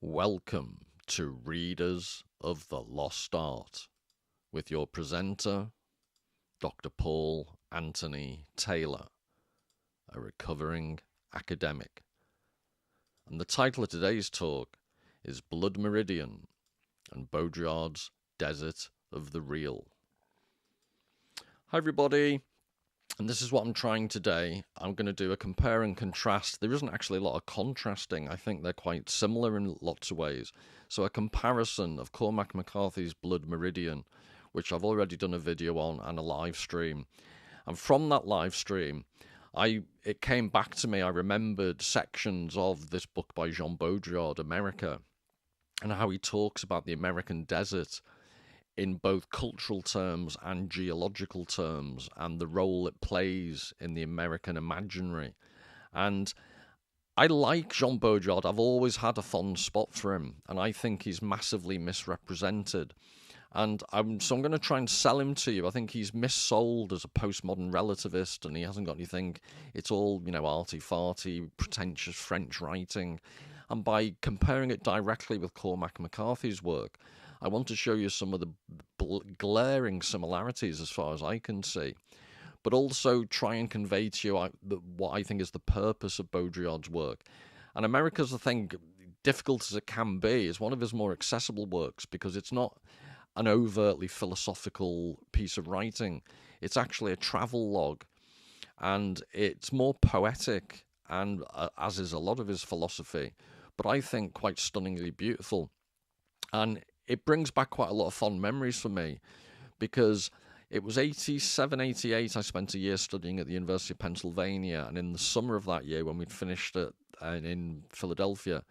Welcome to Readers of the Lost Art with your presenter, Dr. Paul Anthony Taylor, a recovering academic. And the title of today's talk is Blood Meridian and Baudrillard's Desert of the Real. Hi everybody, and this is what I'm trying today. I'm going to do a compare and contrast. There isn't actually a lot of contrasting. I think they're quite similar in lots of ways. So a comparison of Cormac McCarthy's Blood Meridian, which I've already done a video on and a live stream. And from that live stream, it came back to me. I remembered sections of this book by Jean Baudrillard, America, and how he talks about the American desert in both cultural terms and geological terms, and the role it plays in the American imaginary. And I like Jean Baudrillard. I've always had a fond spot for him, and I think he's massively misrepresented. And so I'm going to try and sell him to you. I think he's missold as a postmodern relativist, and he hasn't got anything. It's all, arty-farty, pretentious French writing. And by comparing it directly with Cormac McCarthy's work, I want to show you some of the glaring similarities as far as I can see, but also try and convey to you what I think is the purpose of Baudrillard's work. And America's, I think, difficult as it can be, is one of his more accessible works because it's not an overtly philosophical piece of writing. It's actually a travelogue, and it's more poetic, and as is a lot of his philosophy, but I think quite stunningly beautiful. And it brings back quite a lot of fond memories for me, because it was 87, 88, I spent a year studying at the University of Pennsylvania, and in the summer of that year, when we'd finished it in Philadelphia,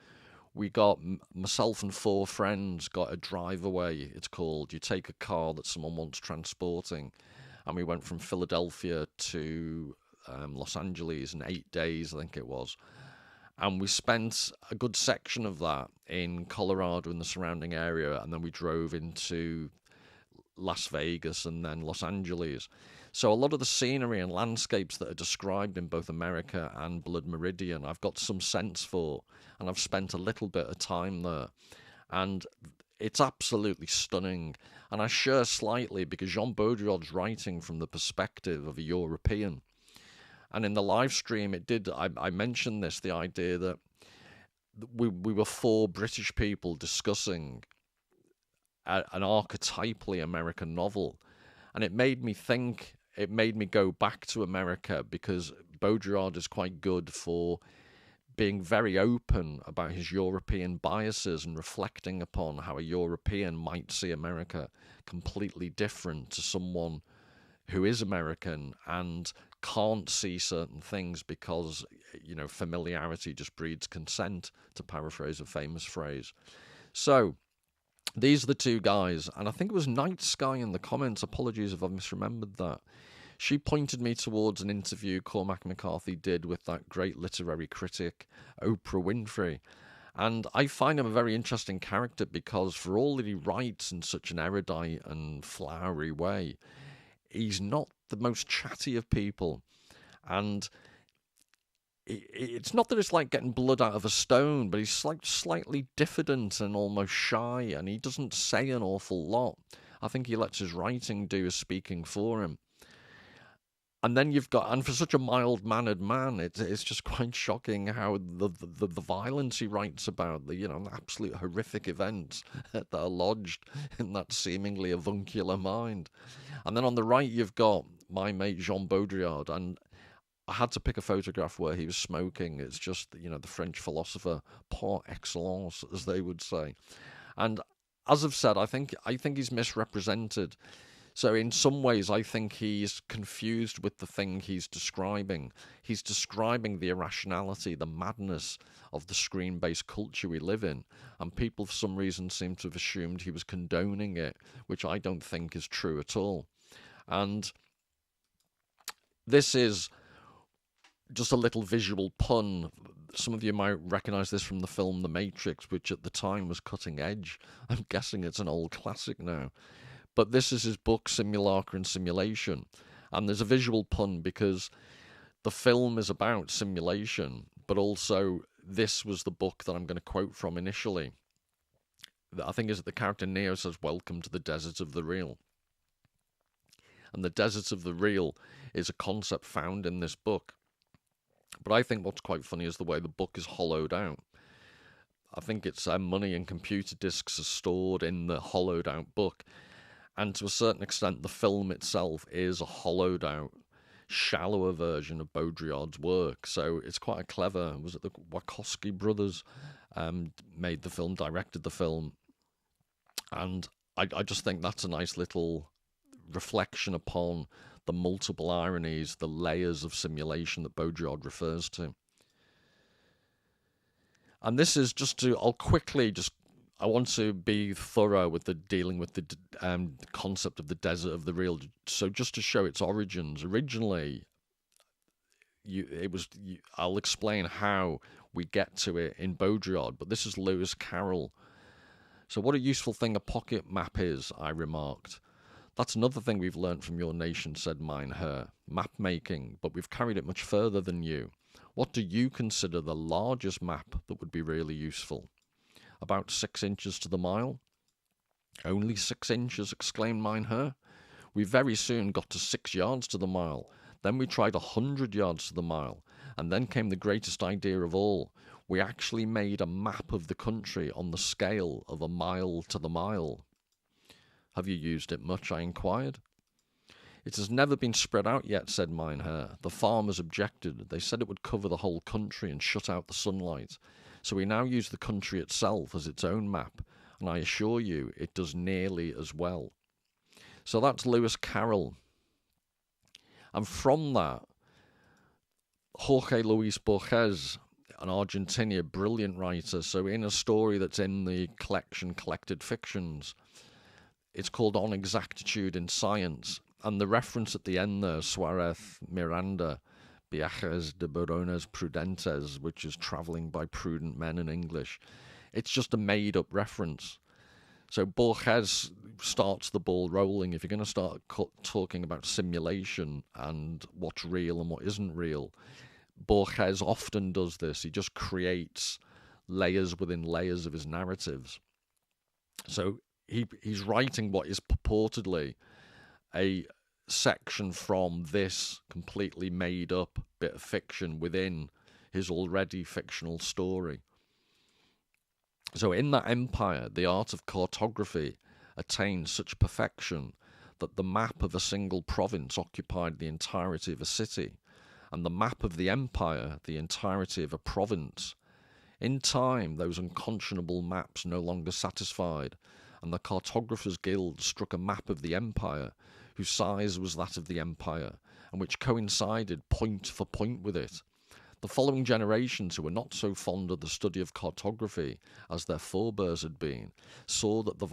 we got, myself and 4 friends got a drive away, it's called. You take a car that someone wants transporting, and we went from Philadelphia to Los Angeles in 8 days, I think it was. And we spent a good section of that in Colorado and the surrounding area, and then we drove into Las Vegas and then Los Angeles. So a lot of the scenery and landscapes that are described in both America and Blood Meridian, I've got some sense for, and I've spent a little bit of time there. And it's absolutely stunning. And I share slightly because Jean Baudrillard's writing from the perspective of a European. And in the live stream, I mentioned this, the idea that we were 4 British people discussing an archetypally American novel. And it made me go back to America, because Baudrillard is quite good for being very open about his European biases and reflecting upon how a European might see America completely different to someone who is American and can't see certain things because, familiarity just breeds consent, to paraphrase a famous phrase. So these are the 2 guys, and I think it was Night Sky in the comments, apologies if I've misremembered that. She pointed me towards an interview Cormac McCarthy did with that great literary critic, Oprah Winfrey. And I find him a very interesting character because for all that he writes in such an erudite and flowery way, he's not the most chatty of people. And it's not that it's like getting blood out of a stone, but he's like slightly diffident and almost shy, and he doesn't say an awful lot. I think he lets his writing do his speaking for him. And then and for such a mild-mannered man, it's just quite shocking how the violence he writes about, the absolute horrific events that are lodged in that seemingly avuncular mind. And then on the right, you've got my mate Jean Baudrillard, and I had to pick a photograph where he was smoking. It's just, the French philosopher par excellence, as they would say. And as I've said, I think he's misrepresented. So in some ways, I think he's confused with the thing he's describing. He's describing the irrationality, the madness of the screen-based culture we live in. And people, for some reason, seem to have assumed he was condoning it, which I don't think is true at all. And this is just a little visual pun. Some of you might recognize this from the film The Matrix, which at the time was cutting edge. I'm guessing it's an old classic now. But this is his book, Simulacra and Simulation. And there's a visual pun because the film is about simulation, but also this was the book that I'm going to quote from initially. I think is that the character Neo says, "Welcome to the desert of the real." And the desert of the real is a concept found in this book. But I think what's quite funny is the way the book is hollowed out. I think it's money and computer disks are stored in the hollowed out book. And to a certain extent, the film itself is a hollowed out, shallower version of Baudrillard's work. So it's quite a clever, was it the Wachowski brothers made the film, directed the film. And I just think that's a nice little reflection upon the multiple ironies, the layers of simulation that Baudrillard refers to. And this is just to, I want to be thorough with the dealing with the concept of the desert of the real. So just to show its origins, originally, I'll explain how we get to it in Baudrillard, but this is Lewis Carroll. So what a useful thing a pocket map is, I remarked. That's another thing we've learnt from your nation, said Meinherr. Map-making, but we've carried it much further than you. What do you consider the largest map that would be really useful? About 6 inches to the mile? Only 6 inches, exclaimed Meinherr. We very soon got to 6 yards to the mile. Then we tried 100 yards to the mile. And then came the greatest idea of all. We actually made a map of the country on the scale of a mile to the mile. Have you used it much? I inquired. It has never been spread out yet, said Meinherr. The farmers objected. They said it would cover the whole country and shut out the sunlight. So we now use the country itself as its own map, and I assure you it does nearly as well. So that's Lewis Carroll. And from that, Jorge Luis Borges, an Argentinian brilliant writer, so in a story that's in the collection Collected Fictions, it's called On Exactitude in Science, and the reference at the end there, Suarez Miranda, Viajes de Barones Prudentes, which is travelling by prudent men in English, it's just a made-up reference. So Borges starts the ball rolling. If you're going to start talking about simulation and what's real and what isn't real, Borges often does this. He just creates layers within layers of his narratives. So he's writing what is purportedly a section from this completely made up bit of fiction within his already fictional story. So in that empire, the art of cartography attained such perfection that the map of a single province occupied the entirety of a city, and the map of the empire the entirety of a province. In time, those unconscionable maps no longer satisfied, and the Cartographers' Guild struck a map of the empire, whose size was that of the empire, and which coincided point for point with it. The following generations, who were not so fond of the study of cartography as their forebears had been, saw that that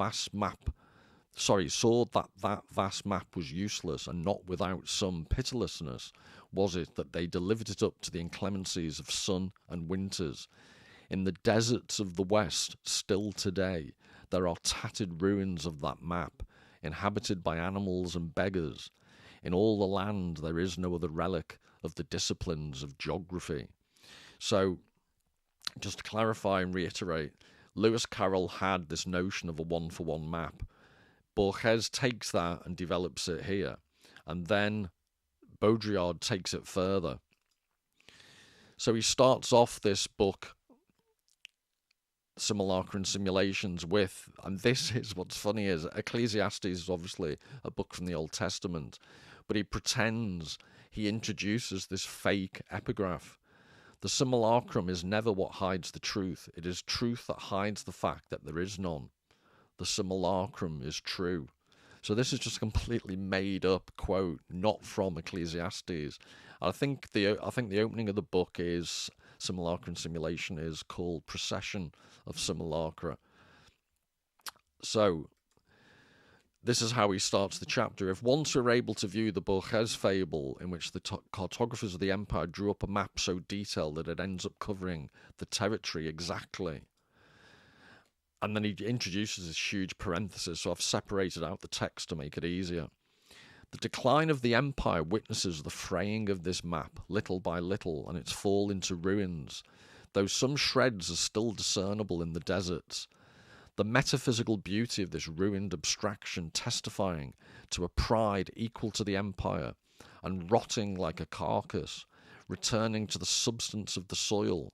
vast map was useless, and not without some pitilessness was it that they delivered it up to the inclemencies of sun and winters. In the deserts of the West, still today, there are tattered ruins of that map, inhabited by animals and beggars. In all the land there is no other relic of the disciplines of geography. So, just to clarify and reiterate, Lewis Carroll had this notion of a one-for-one map. Borges takes that and develops it here, and then Baudrillard takes it further. So he starts off this book, Simulacra and Simulations, with, and this is what's funny, is Ecclesiastes is obviously a book from the Old Testament, but he pretends, he introduces this fake epigraph. The simulacrum is never what hides the truth. It is truth that hides the fact that there is none. The simulacrum is true. So this is just a completely made up quote, not from Ecclesiastes. I think the opening of the book is Simulacra and Simulation is called Procession of Simulacra. So this is how he starts the chapter. If once we're able to view the Borges fable, in which the cartographers of the empire drew up a map so detailed that it ends up covering the territory exactly. And then he introduces this huge parenthesis, so I've separated out the text to make it easier. The decline of the empire witnesses the fraying of this map, little by little, and its fall into ruins, though some shreds are still discernible in the deserts. The metaphysical beauty of this ruined abstraction testifying to a pride equal to the empire and rotting like a carcass, returning to the substance of the soil,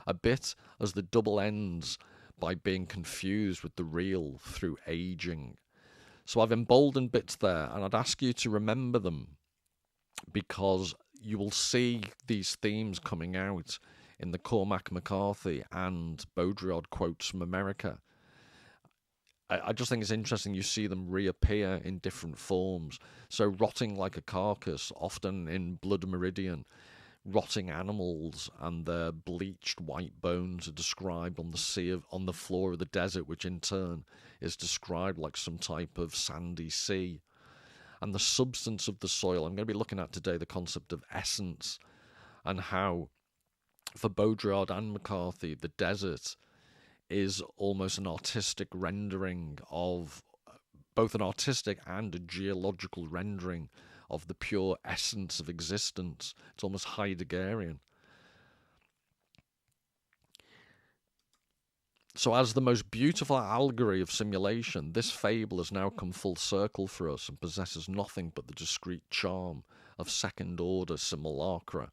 a bit as the double ends by being confused with the real through aging. So I've emboldened bits there, and I'd ask you to remember them, because you will see these themes coming out in the Cormac McCarthy and Baudrillard quotes from America. I just think it's interesting you see them reappear in different forms. So rotting like a carcass, often in Blood Meridian, rotting animals and their bleached white bones are described on the floor of the desert, which in turn is described like some type of sandy sea. And the substance of the soil, I'm going to be looking at today the concept of essence, and how for Baudrillard and McCarthy the desert is almost an artistic rendering of, both an artistic and a geological rendering of the pure essence of existence. It's almost Heideggerian. So as the most beautiful allegory of simulation, this fable has now come full circle for us and possesses nothing but the discreet charm of second-order simulacra.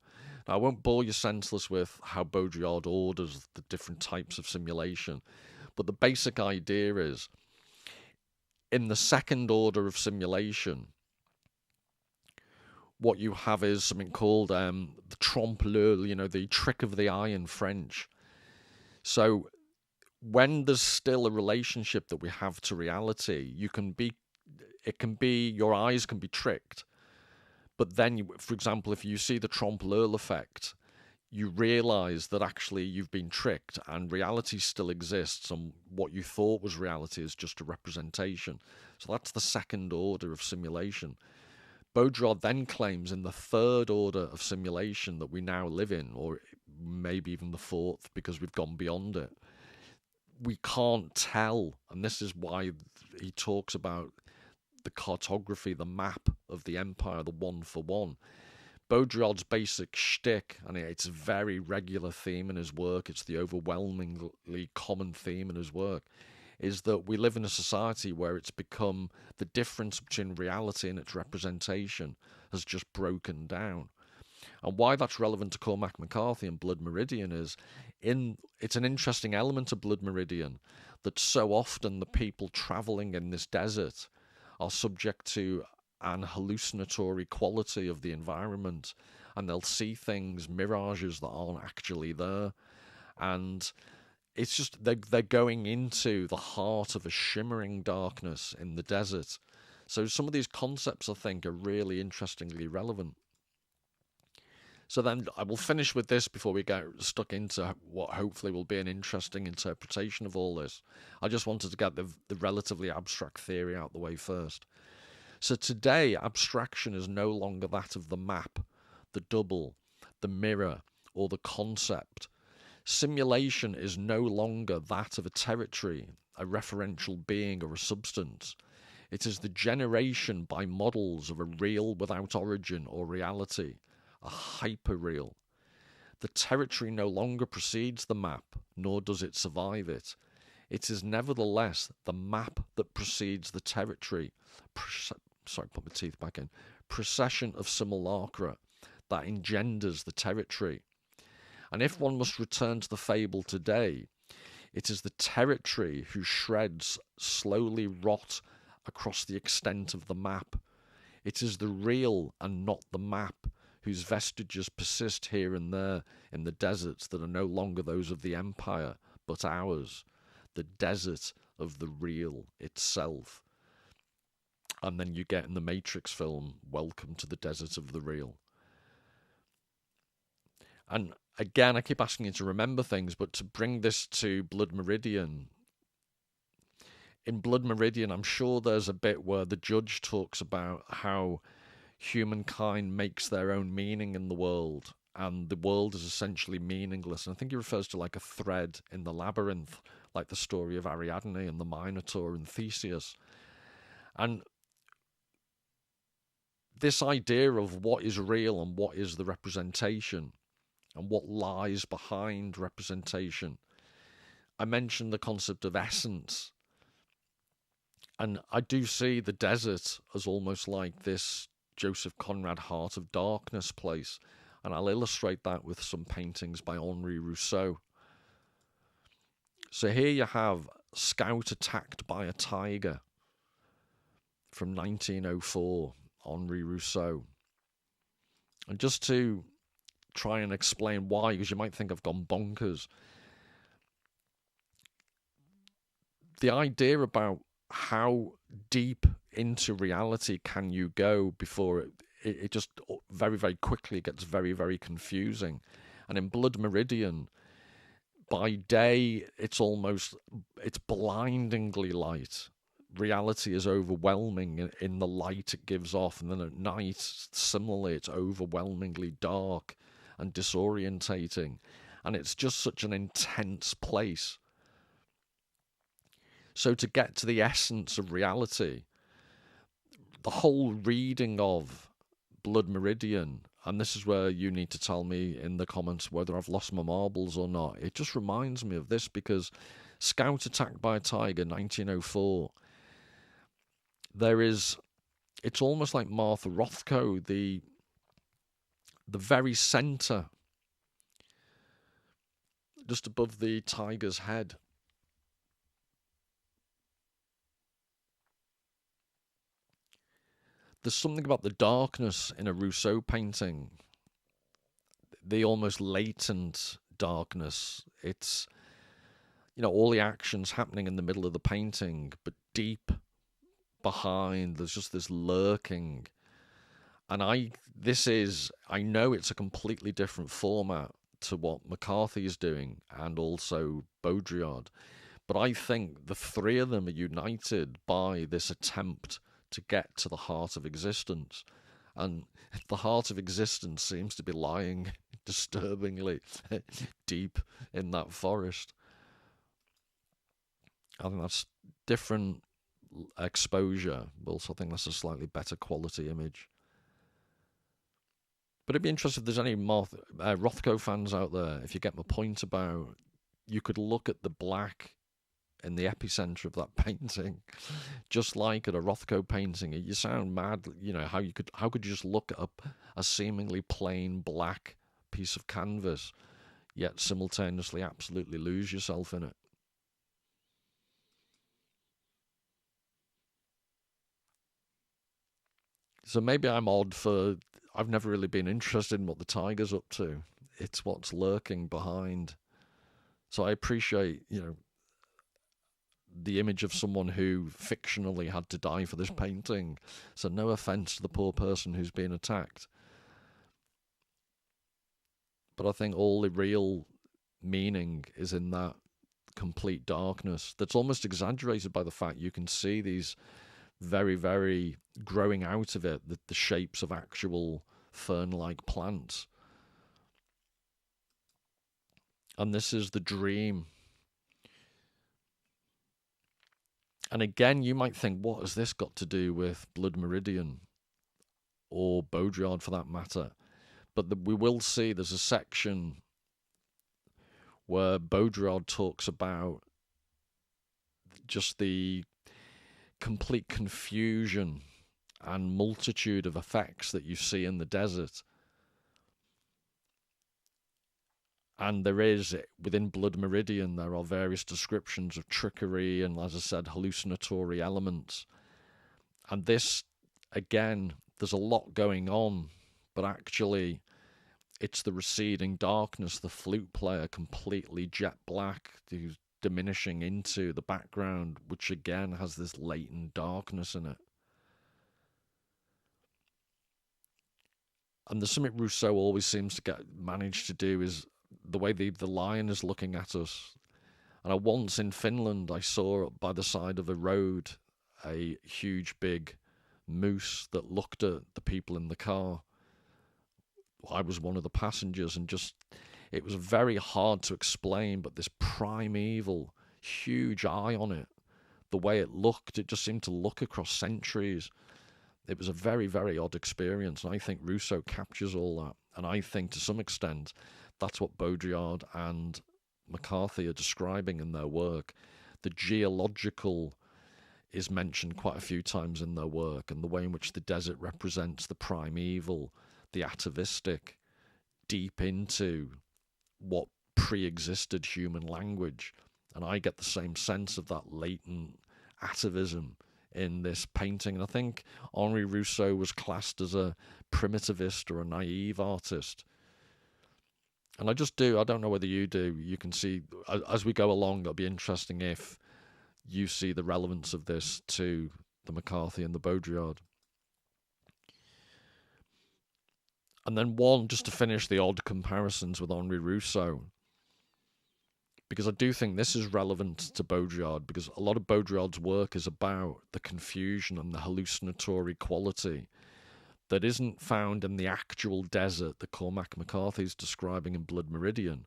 Now, I won't bore you senseless with how Baudrillard orders the different types of simulation, but the basic idea is, in the second order of simulation, what you have is something called the trompe-l'œil, the trick of the eye in French. So when there's still a relationship that we have to reality, your eyes can be tricked. But then, for example, if you see the trompe-l'œil effect, you realize that actually you've been tricked and reality still exists, and what you thought was reality is just a representation. So that's the second order of simulation. Baudrillard then claims in the third order of simulation that we now live in, or maybe even the fourth, because we've gone beyond it, we can't tell, and this is why he talks about the cartography, the map of the empire, the one for one. Baudrillard's basic shtick, and it's a very regular theme in his work, it's the overwhelmingly common theme in his work, is that we live in a society where it's become the difference between reality and its representation has just broken down. And why that's relevant to Cormac McCarthy and Blood Meridian is, it's an interesting element of Blood Meridian that so often the people travelling in this desert are subject to an hallucinatory quality of the environment, and they'll see things, mirages that aren't actually there, and it's just they're going into the heart of a shimmering darkness in the desert. So some of these concepts, I think, are really interestingly relevant. So then I will finish with this before we get stuck into what hopefully will be an interesting interpretation of all this. I just wanted to get the relatively abstract theory out the way first. So today, abstraction is no longer that of the map, the double, the mirror, or the concept. Simulation is no longer that of a territory, a referential being, or a substance. It is the generation by models of a real without origin or reality, a hyperreal. The territory no longer precedes the map, nor does it survive it. It is nevertheless the map that precedes the territory. Put my teeth back in. Procession of simulacra that engenders the territory. And if one must return to the fable today, it is the territory whose shreds slowly rot across the extent of the map. It is the real and not the map whose vestiges persist here and there in the deserts that are no longer those of the empire, but ours, the desert of the real itself. And then you get in the Matrix film, welcome to the desert of the real. And again, I keep asking you to remember things, but to bring this to Blood Meridian, in Blood Meridian, I'm sure there's a bit where the judge talks about how humankind makes their own meaning in the world, and the world is essentially meaningless. And I think he refers to like a thread in the labyrinth, like the story of Ariadne and the Minotaur and Theseus. And this idea of what is real and what is the representation, and what lies behind representation, I mentioned the concept of essence. And I do see the desert as almost like this Joseph Conrad Heart of Darkness place. And I'll illustrate that with some paintings by Henri Rousseau. So here you have Scout Attacked by a Tiger from 1904, Henri Rousseau. And just to try and explain why, because you might think I've gone bonkers, the idea about how deep into reality can you go before it just very, very quickly gets very, very confusing. And in Blood Meridian, by day, it's blindingly light. Reality is overwhelming in the light it gives off. And then at night, similarly, it's overwhelmingly dark and disorientating. And it's just such an intense place. So to get to the essence of reality, the whole reading of Blood Meridian, and this is where you need to tell me in the comments whether I've lost my marbles or not, it just reminds me of this, because Scout Attacked by a Tiger, 1904, it's almost like Martha Rothko, the very centre, just above the tiger's head. There's something about the darkness in a Rousseau painting, the almost latent darkness. It's, all the action's happening in the middle of the painting, but deep behind, there's just this lurking. And I know it's a completely different format to what McCarthy is doing, and also Baudrillard. But I think the three of them are united by this attempt to get to the heart of existence. And the heart of existence seems to be lying disturbingly deep in that forest. I think that's different exposure, but also I think that's a slightly better quality image. But it'd be interesting if there's any Rothko fans out there, if you get my point about, you could look at the black in the epicenter of that painting, just like at a Rothko painting. You sound mad, how could you just look at a seemingly plain black piece of canvas, yet simultaneously absolutely lose yourself in it. So maybe I'm odd I've never really been interested in what the tiger's up to. It's what's lurking behind. So I appreciate, the image of someone who fictionally had to die for this painting. So no offense to the poor person who's been attacked. But I think all the real meaning is in that complete darkness that's almost exaggerated by the fact you can see these very, very growing out of it, the shapes of actual fern-like plants. And this is the dream. And again, you might think, what has this got to do with Blood Meridian or Baudrillard for that matter? But we will see there's a section where Baudrillard talks about just the complete confusion and multitude of effects that you see in the desert. And there is, within Blood Meridian, there are various descriptions of trickery and, as I said, hallucinatory elements. And this, again, there's a lot going on, but actually it's the receding darkness, the flute player completely jet black, who's diminishing into the background, which again has this latent darkness in it. And there's something Rousseau always seems to manage to do is the way the lion is looking at us. And once in Finland, I saw by the side of a road a huge big moose that looked at the people in the car. I was one of the passengers, and it was very hard to explain, but this primeval, huge eye on it, the way it looked, it just seemed to look across centuries. It was a very, very odd experience, and I think Rousseau captures all that. And I think, to some extent, that's what Baudrillard and McCarthy are describing in their work. The geological is mentioned quite a few times in their work, and the way in which the desert represents the primeval, the atavistic, deep into what pre-existed human language. And I get the same sense of that latent atavism in this painting. And I think Henri Rousseau was classed as a primitivist or a naive artist. And I just do. I don't know whether you do. You can see, as we go along, it'll be interesting if you see the relevance of this to the McCarthy and the Baudrillard. And then one, just to finish the odd comparisons with Henri Rousseau, because I do think this is relevant to Baudrillard, because a lot of Baudrillard's work is about the confusion and the hallucinatory quality that isn't found in the actual desert that Cormac McCarthy is describing in Blood Meridian,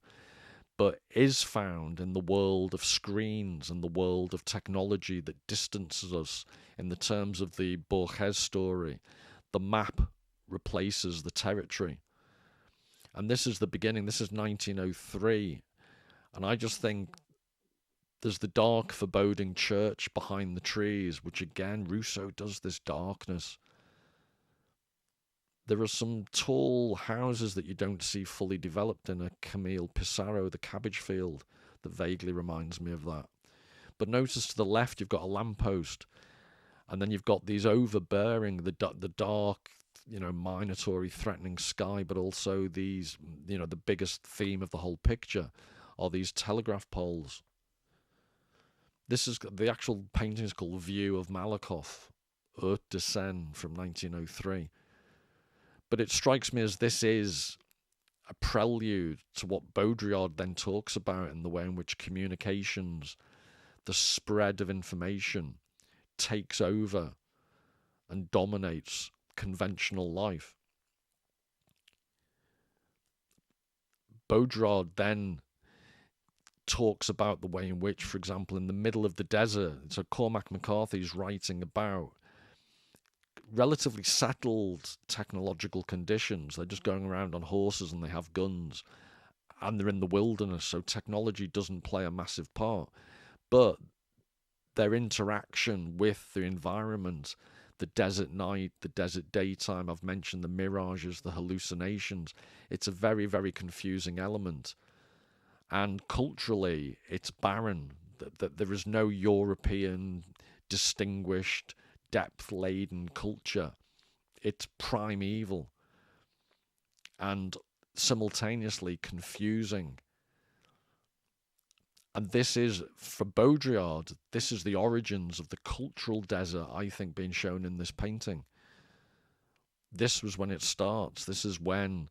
but is found in the world of screens and the world of technology that distances us in the terms of the Borges story. The map replaces the territory. And this is the beginning. This is 1903. And I just think there's the dark, foreboding church behind the trees, which again, Rousseau does this darkness. There are some tall houses that you don't see fully developed in a Camille Pissarro, the cabbage field, that vaguely reminds me of that. But notice to the left, you've got a lamppost, and then you've got these overbearing, the dark, minatory, threatening sky, but also these, the biggest theme of the whole picture are these telegraph poles. This is the actual painting is called View of Malakoff, Haute de Seine from 1903. But it strikes me as this is a prelude to what Baudrillard then talks about in the way in which communications, the spread of information, takes over and dominates conventional life. Baudrillard then talks about the way in which, for example, in the middle of the desert, so Cormac McCarthy is writing about relatively settled technological conditions. They're just going around on horses and they have guns and they're in the wilderness, so technology doesn't play a massive part. But their interaction with the environment, the desert night, the desert daytime, I've mentioned the mirages, the hallucinations, it's a very, very confusing element. And culturally, it's barren. That there is no European, distinguished, depth-laden culture. It's primeval and simultaneously confusing. And this is, for Baudrillard, this is the origins of the cultural desert, I think, being shown in this painting. This was when it starts. This is when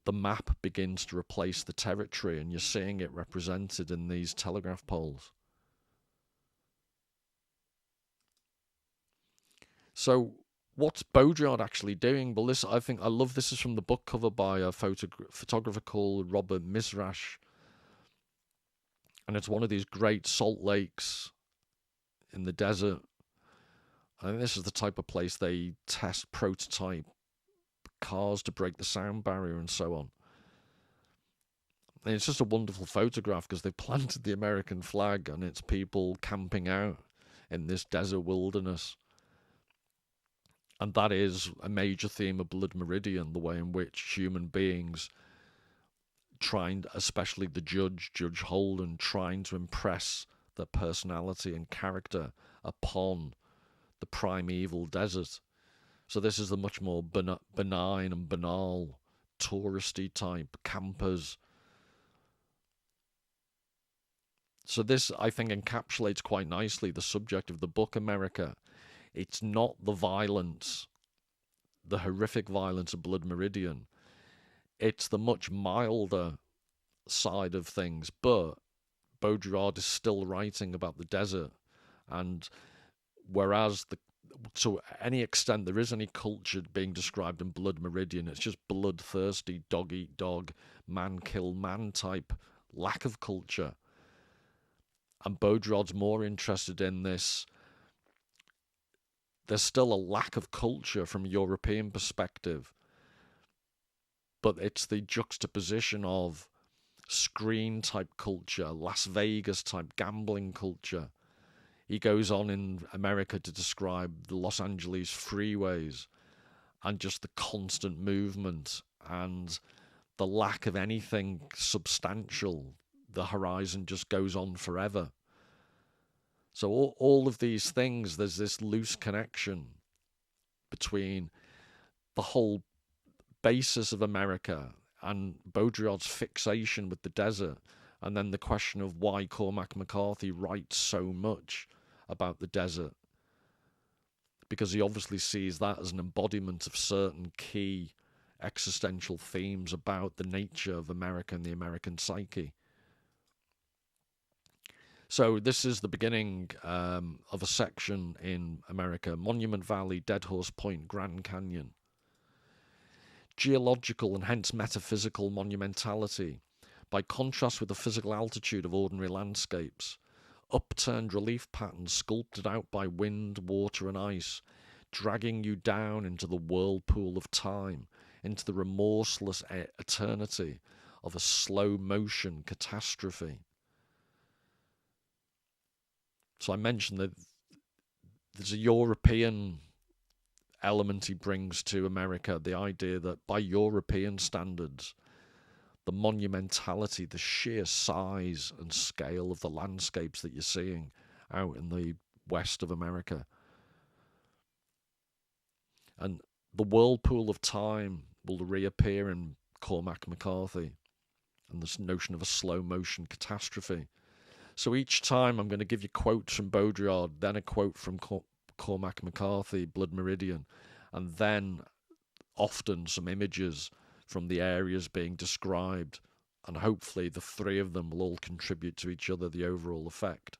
the map begins to replace the territory, and you're seeing it represented in these telegraph poles. So what's Baudrillard actually doing? Well, this, I think, I love this is from the book cover by a photographer called Robert Misrash. And it's one of these great salt lakes in the desert. I think this is the type of place they test prototype cars to break the sound barrier and so on. And it's just a wonderful photograph because they've planted the American flag and it's people camping out in this desert wilderness. And that is a major theme of Blood Meridian, the way in which human beings trying, especially the Judge Holden, trying to impress their personality and character upon the primeval desert. So this is the much more benign and banal, touristy type campers. So this, I think, encapsulates quite nicely the subject of the book, America. It's not the violence, the horrific violence of Blood Meridian. It's the much milder side of things, but Baudrillard is still writing about the desert. And whereas to any extent there is any culture being described in Blood Meridian, it's just bloodthirsty, dog eat dog, man kill man type lack of culture. And Baudrillard's more interested in this. There's still a lack of culture from a European perspective, but it's the juxtaposition of screen type culture, Las Vegas type gambling culture. He goes on in America to describe the Los Angeles freeways and just the constant movement and the lack of anything substantial. The horizon just goes on forever. So all of these things, there's this loose connection between the whole basis of America and Baudrillard's fixation with the desert, and then the question of why Cormac McCarthy writes so much about the desert, because he obviously sees that as an embodiment of certain key existential themes about the nature of America and the American psyche. So this is the beginning of a section in America: Monument Valley, Dead Horse Point, Grand Canyon. Geological and hence metaphysical monumentality, by contrast with the physical altitude of ordinary landscapes. Upturned relief patterns sculpted out by wind, water and ice, dragging you down into the whirlpool of time, into the remorseless eternity of a slow motion catastrophe. So I mentioned that there's a European element he brings to America, the idea that by European standards, the monumentality, the sheer size and scale of the landscapes that you're seeing out in the west of America, and the whirlpool of time will reappear in Cormac McCarthy and this notion of a slow motion catastrophe. So each time I'm going to give you quotes from Baudrillard, then a quote from Cormac McCarthy, Blood Meridian, and then often some images from the areas being described, and hopefully the three of them will all contribute to each other, the overall effect.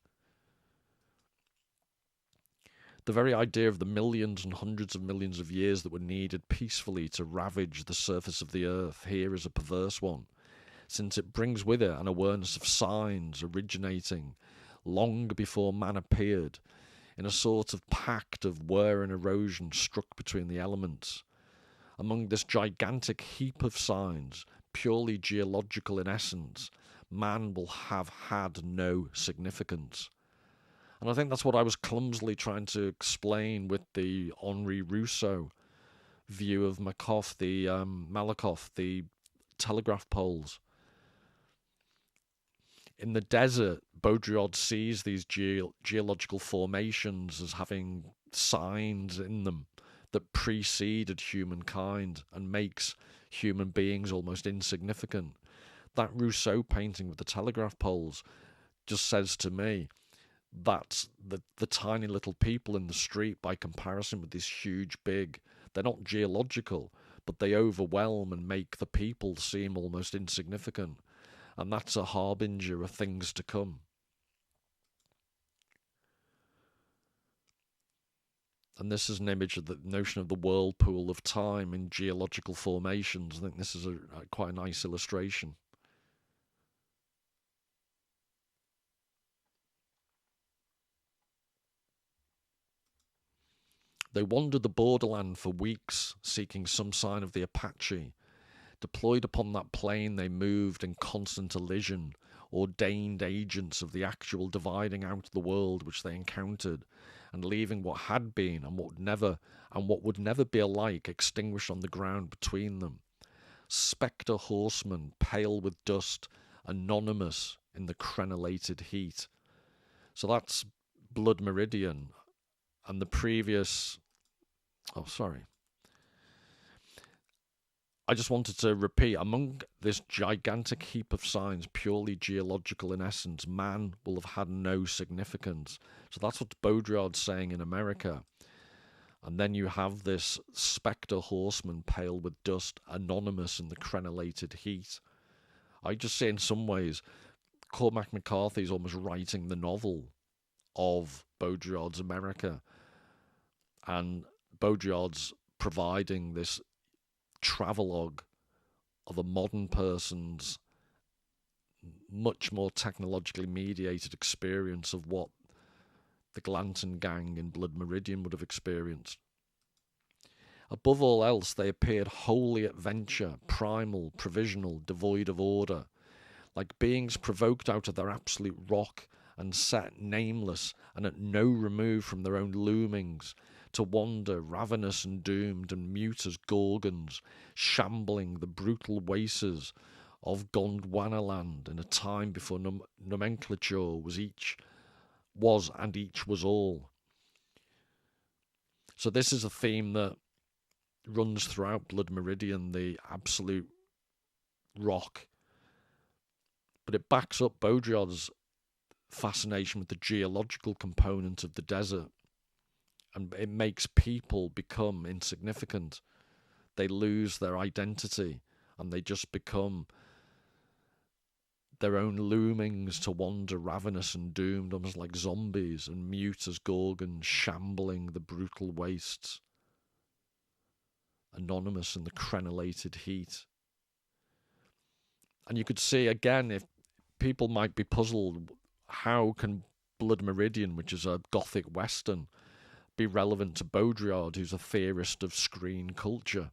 The very idea of the millions and hundreds of millions of years that were needed peacefully to ravage the surface of the earth here is a perverse one, since it brings with it an awareness of signs originating long before man appeared, in a sort of pact of wear and erosion struck between the elements. Among this gigantic heap of signs, purely geological in essence, man will have had no significance. And I think that's what I was clumsily trying to explain with the Henri Rousseau view of Malakoff, the telegraph poles. In the desert, Baudrillard sees these geological formations as having signs in them that preceded humankind and makes human beings almost insignificant. That Rousseau painting with the telegraph poles just says to me that the tiny little people in the street, by comparison with this huge big, they're not geological, but they overwhelm and make the people seem almost insignificant. And that's a harbinger of things to come. And this is an image of the notion of the whirlpool of time in geological formations. I think this is quite a nice illustration. They wandered the borderland for weeks, seeking some sign of the Apache. Deployed upon that plain, they moved in constant elision, ordained agents of the actual dividing out of the world which they encountered, and leaving what had been and what would never be alike extinguished on the ground between them. Spectre horsemen, pale with dust, anonymous in the crenellated heat. So that's Blood Meridian, and the previous... Oh, sorry. I just wanted to repeat, among this gigantic heap of signs, purely geological in essence, man will have had no significance. So that's what Baudrillard's saying in America. And then you have this spectre horseman, pale with dust, anonymous in the crenellated heat. I just say in some ways, Cormac McCarthy is almost writing the novel of Baudrillard's America. And Baudrillard's providing this travelogue of a modern person's much more technologically mediated experience of what the Glanton gang in Blood Meridian would have experienced. Above all else, they appeared wholly at venture, primal, provisional, devoid of order, like beings provoked out of their absolute rock and set nameless and at no remove from their own loomings, to wander ravenous and doomed and mute as gorgons, shambling the brutal wastes of Gondwanaland in a time before nomenclature was each was all. So this is a theme that runs throughout Blood Meridian, the absolute rock, but it backs up Baudrillard's fascination with the geological component of the desert, and it makes people become insignificant. They lose their identity and they just become their own loomings to wander ravenous and doomed, almost like zombies, and mute as gorgons, shambling the brutal wastes, anonymous in the crenellated heat. And you could see, again, if people might be puzzled, how can Blood Meridian, which is a Gothic Western, be relevant to Baudrillard, who's a theorist of screen culture?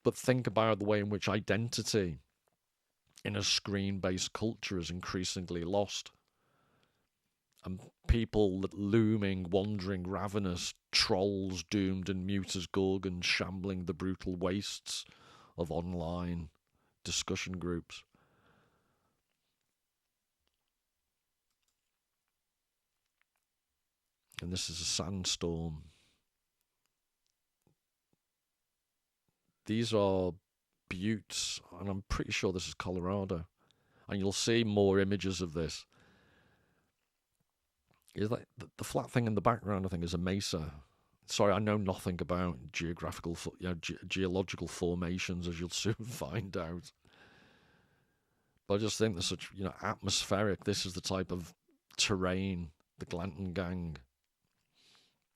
But think about the way in which identity in a screen-based culture is increasingly lost. And people looming, wandering, ravenous, trolls doomed and mute as gorgons, shambling the brutal wastes of online discussion groups. And this is a sandstorm. These are buttes, and I'm pretty sure this is Colorado. And you'll see more images of this. Is that the flat thing in the background? I think is a mesa. Sorry, I know nothing about geological formations, as you'll soon find out. But I just think they're such, atmospheric. This is the type of terrain the Glanton gang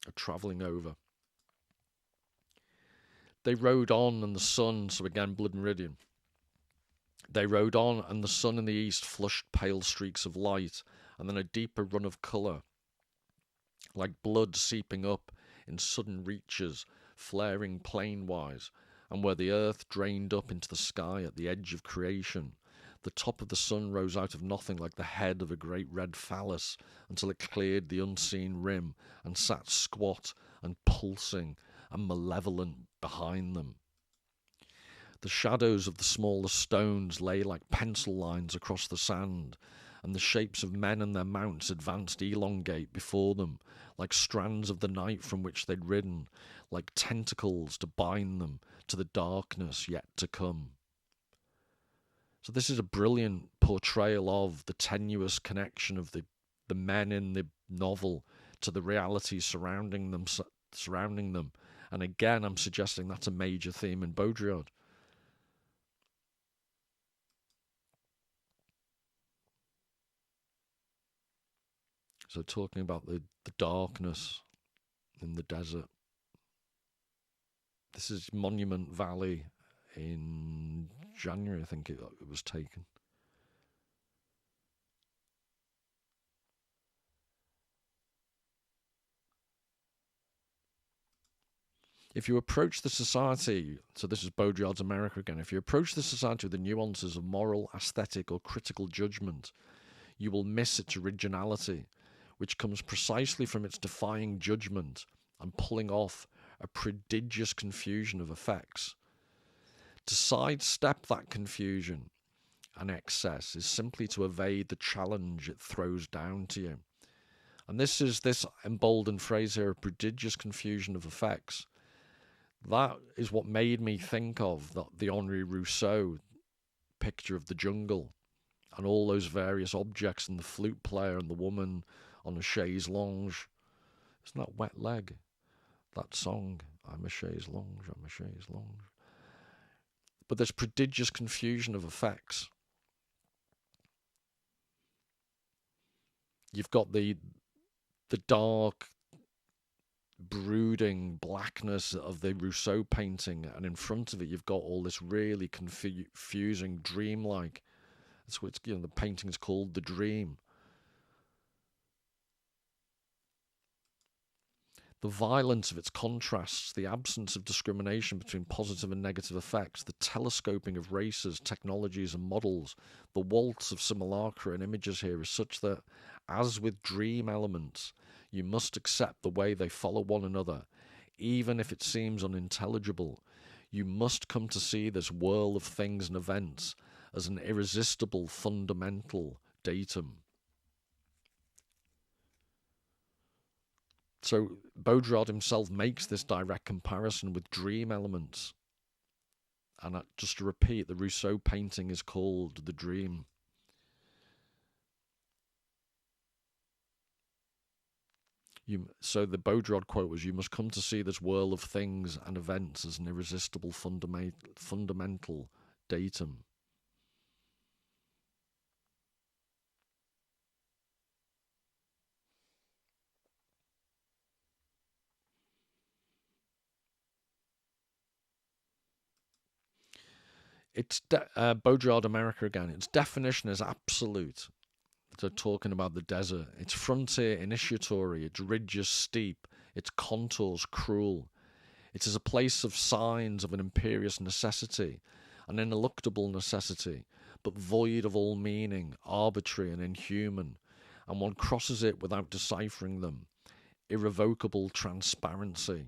are travelling over. They rode on, and the sun, so again, Blood Meridian. They rode on, and the sun in the east flushed pale streaks of light, and then a deeper run of colour, like blood seeping up in sudden reaches, flaring plain-wise, and where the earth drained up into the sky at the edge of creation, the top of the sun rose out of nothing like the head of a great red phallus, until it cleared the unseen rim and sat squat and pulsing and malevolent behind them. The shadows of the smaller stones lay like pencil lines across the sand, and the shapes of men and their mounts advanced elongate before them, like strands of the night from which they'd ridden, like tentacles to bind them to the darkness yet to come. So this is a brilliant portrayal of the tenuous connection of the men in the novel to the reality surrounding them. And again, I'm suggesting that's a major theme in Baudrillard. So talking about the darkness in the desert. This is Monument Valley in January, I think it was taken. If you approach the society, so this is Baudrillard's America again, if you approach the society with the nuances of moral, aesthetic, or critical judgment, you will miss its originality, which comes precisely from its defying judgment and pulling off a prodigious confusion of effects. To sidestep that confusion and excess is simply to evade the challenge it throws down to you. And this is this emboldened phrase here, a prodigious confusion of effects. That is what made me think of the Henri Rousseau picture of the jungle and all those various objects and the flute player and the woman on a chaise longue. Isn't that Wet Leg? That song, I'm a chaise longue, I'm a chaise longue. But there's prodigious confusion of effects. You've got the dark, brooding blackness of the Rousseau painting, and in front of it you've got all this really confusing, dreamlike. That's what the painting's called, The Dream. The violence of its contrasts, the absence of discrimination between positive and negative effects, the telescoping of races, technologies and models, the waltz of simulacra and images here is such that, as with dream elements, you must accept the way they follow one another, even if it seems unintelligible. You must come to see this whirl of things and events as an irresistible fundamental datum. So Baudrillard himself makes this direct comparison with dream elements. And just to repeat, the Rousseau painting is called The Dream. So the Baudrillard quote was, "You must come to see this whirl of things and events as an irresistible fundamental datum." It's Baudrillard America again. Its definition is absolute. They're talking about the desert. Its frontier initiatory, its ridges steep, its contours cruel. It is a place of signs of an imperious necessity, an ineluctable necessity, but void of all meaning, arbitrary and inhuman, and one crosses it without deciphering them. Irrevocable transparency.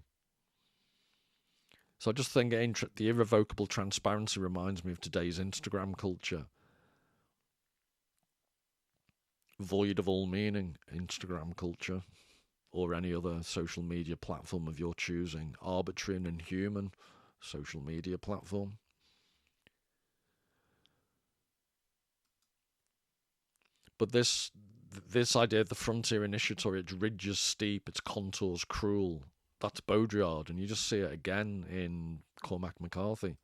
So I just think the irrevocable transparency reminds me of today's Instagram culture. Void of all meaning, Instagram culture, or any other social media platform of your choosing. Arbitrary and inhuman social media platform. But this idea of the frontier initiatory, its ridges steep, its contours cruel, that's Baudrillard, and you just see it again in Cormac McCarthy.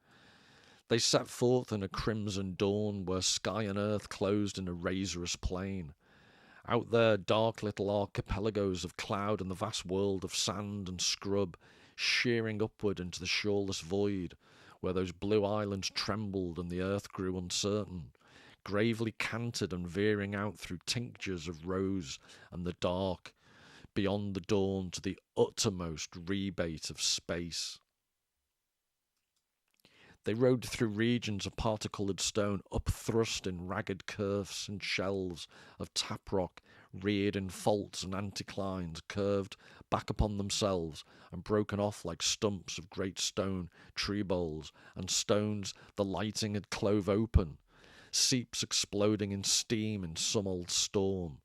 They set forth in a crimson dawn where sky and earth closed in a razorous plain. Out there, dark little archipelagos of cloud and the vast world of sand and scrub, shearing upward into the shoreless void, where those blue islands trembled and the earth grew uncertain, gravely canted and veering out through tinctures of rose and the dark, beyond the dawn to the uttermost rebate of space. They rode through regions of parti-coloured stone, upthrust in ragged curves and shelves of tap rock, reared in faults and anticlines, curved back upon themselves and broken off like stumps of great stone tree boles, and stones the lighting had clove open, seeps exploding in steam in some old storm.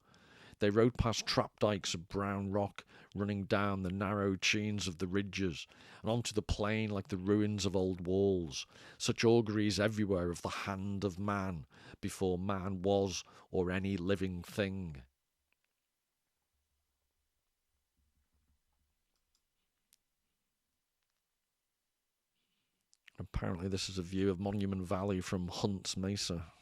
They rode past trapdikes of brown rock running down the narrow chenes of the ridges and onto the plain like the ruins of old walls, such auguries everywhere of the hand of man before man was or any living thing. Apparently this is a view of Monument Valley from Hunt's Mesa.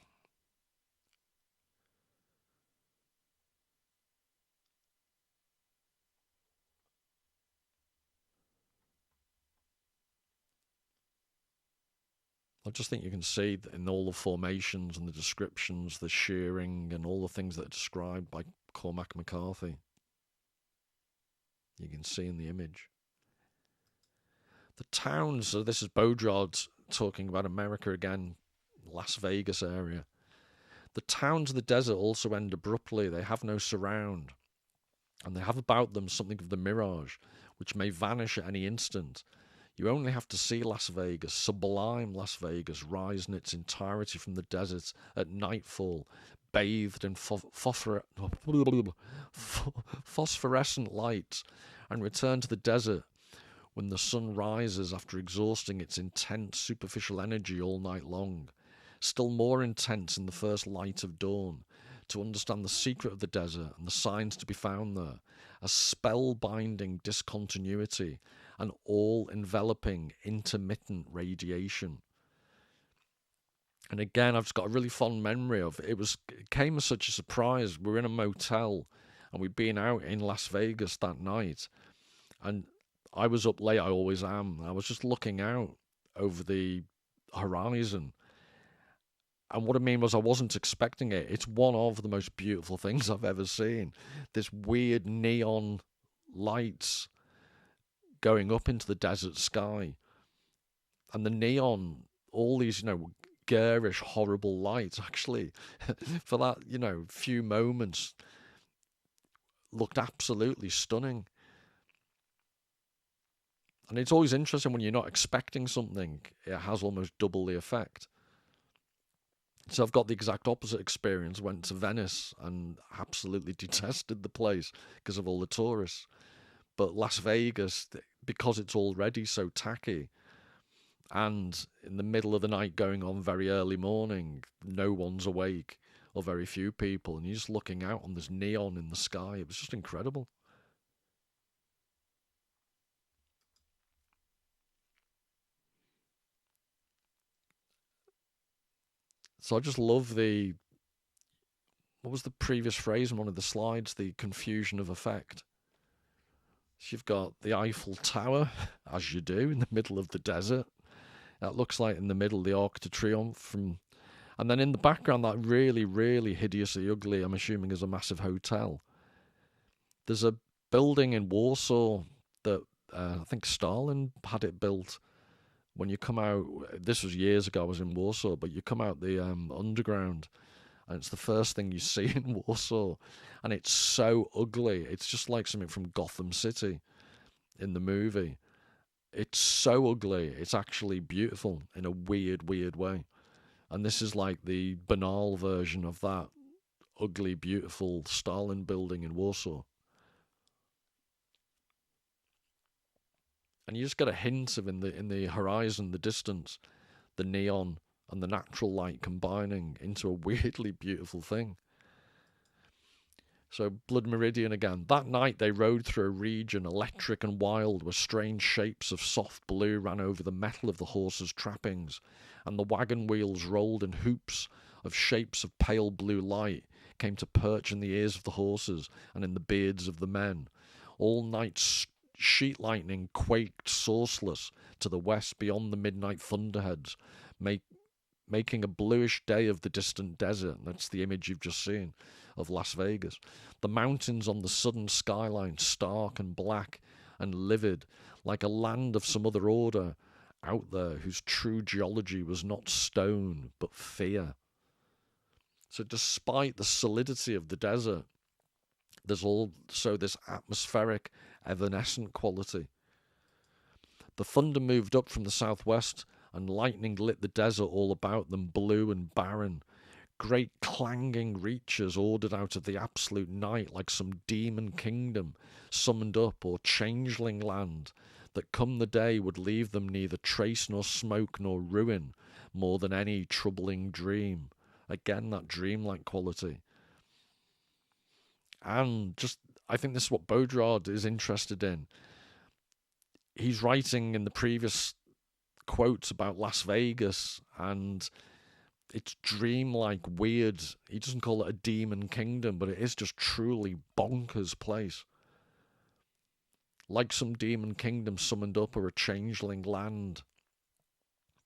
I just think you can see in all the formations and the descriptions, the shearing and all the things that are described by Cormac McCarthy. You can see in the image. The towns, so this is Baudrillard talking about America again, Las Vegas area. The towns of the desert also end abruptly. They have no surround. And they have about them something of the mirage, which may vanish at any instant. You only have to see Las Vegas, sublime Las Vegas, rise in its entirety from the desert at nightfall, bathed in phosphorescent lights, and return to the desert when the sun rises after exhausting its intense superficial energy all night long, still more intense in the first light of dawn, to understand the secret of the desert and the signs to be found there, a spellbinding discontinuity, an all-enveloping, intermittent radiation. And again, I've just got a really fond memory of it. It came as such a surprise. We were in a motel, and we'd been out in Las Vegas that night, and I was up late. I always am. I was just looking out over the horizon, and what I mean was I wasn't expecting it. It's one of the most beautiful things I've ever seen. This weird neon lights going up into the desert sky, and the neon, all these, garish, horrible lights, actually, for that, few moments, looked absolutely stunning. And it's always interesting when you're not expecting something, it has almost double the effect. So I've got the exact opposite experience. Went to Venice and absolutely detested the place because of all the tourists. But Las Vegas, because it's already so tacky, and in the middle of the night going on very early morning, no one's awake, or very few people, and you're just looking out on this neon in the sky. It was just incredible. So I just love what was the previous phrase in one of the slides? The confusion of effect. So you've got the Eiffel Tower, as you do, in the middle of the desert. That looks like in the middle the Arc de Triomphe and then in the background that really, really hideously ugly, I'm assuming, is a massive hotel. There's a building in Warsaw that I think Stalin had it built. When you come out, this was years ago, I was in Warsaw, but you come out the underground, and it's the first thing you see in Warsaw, and it's so ugly. It's just like something from Gotham City in the movie. It's so ugly. It's actually beautiful in a weird, weird way. And this is like the banal version of that ugly, beautiful Stalin building in Warsaw. And you just get a hint of in the horizon, the distance, the neon and the natural light combining into a weirdly beautiful thing. So Blood Meridian again. That night they rode through a region electric and wild, where strange shapes of soft blue ran over the metal of the horses' trappings, and the wagon wheels rolled in hoops of shapes of pale blue light came to perch in the ears of the horses and in the beards of the men. All night sheet lightning quaked sourceless to the west beyond the midnight thunderheads, making a bluish day of the distant desert. That's the image you've just seen of Las Vegas. The mountains on the southern skyline, stark and black and livid, like a land of some other order out there whose true geology was not stone but fear. So despite the solidity of the desert, there's also this atmospheric, evanescent quality. The thunder moved up from the southwest, and lightning lit the desert all about them, blue and barren. Great clanging reaches ordered out of the absolute night, like some demon kingdom summoned up, or changeling land that come the day would leave them neither trace nor smoke nor ruin, more than any troubling dream. Again, that dreamlike quality. And just, I think this is what Baudrillard is interested in. He's writing in the previous quotes about Las Vegas, and it's dreamlike, weird. He doesn't call it a demon kingdom, but it is just truly bonkers place. Like some demon kingdom summoned up, or a changeling land.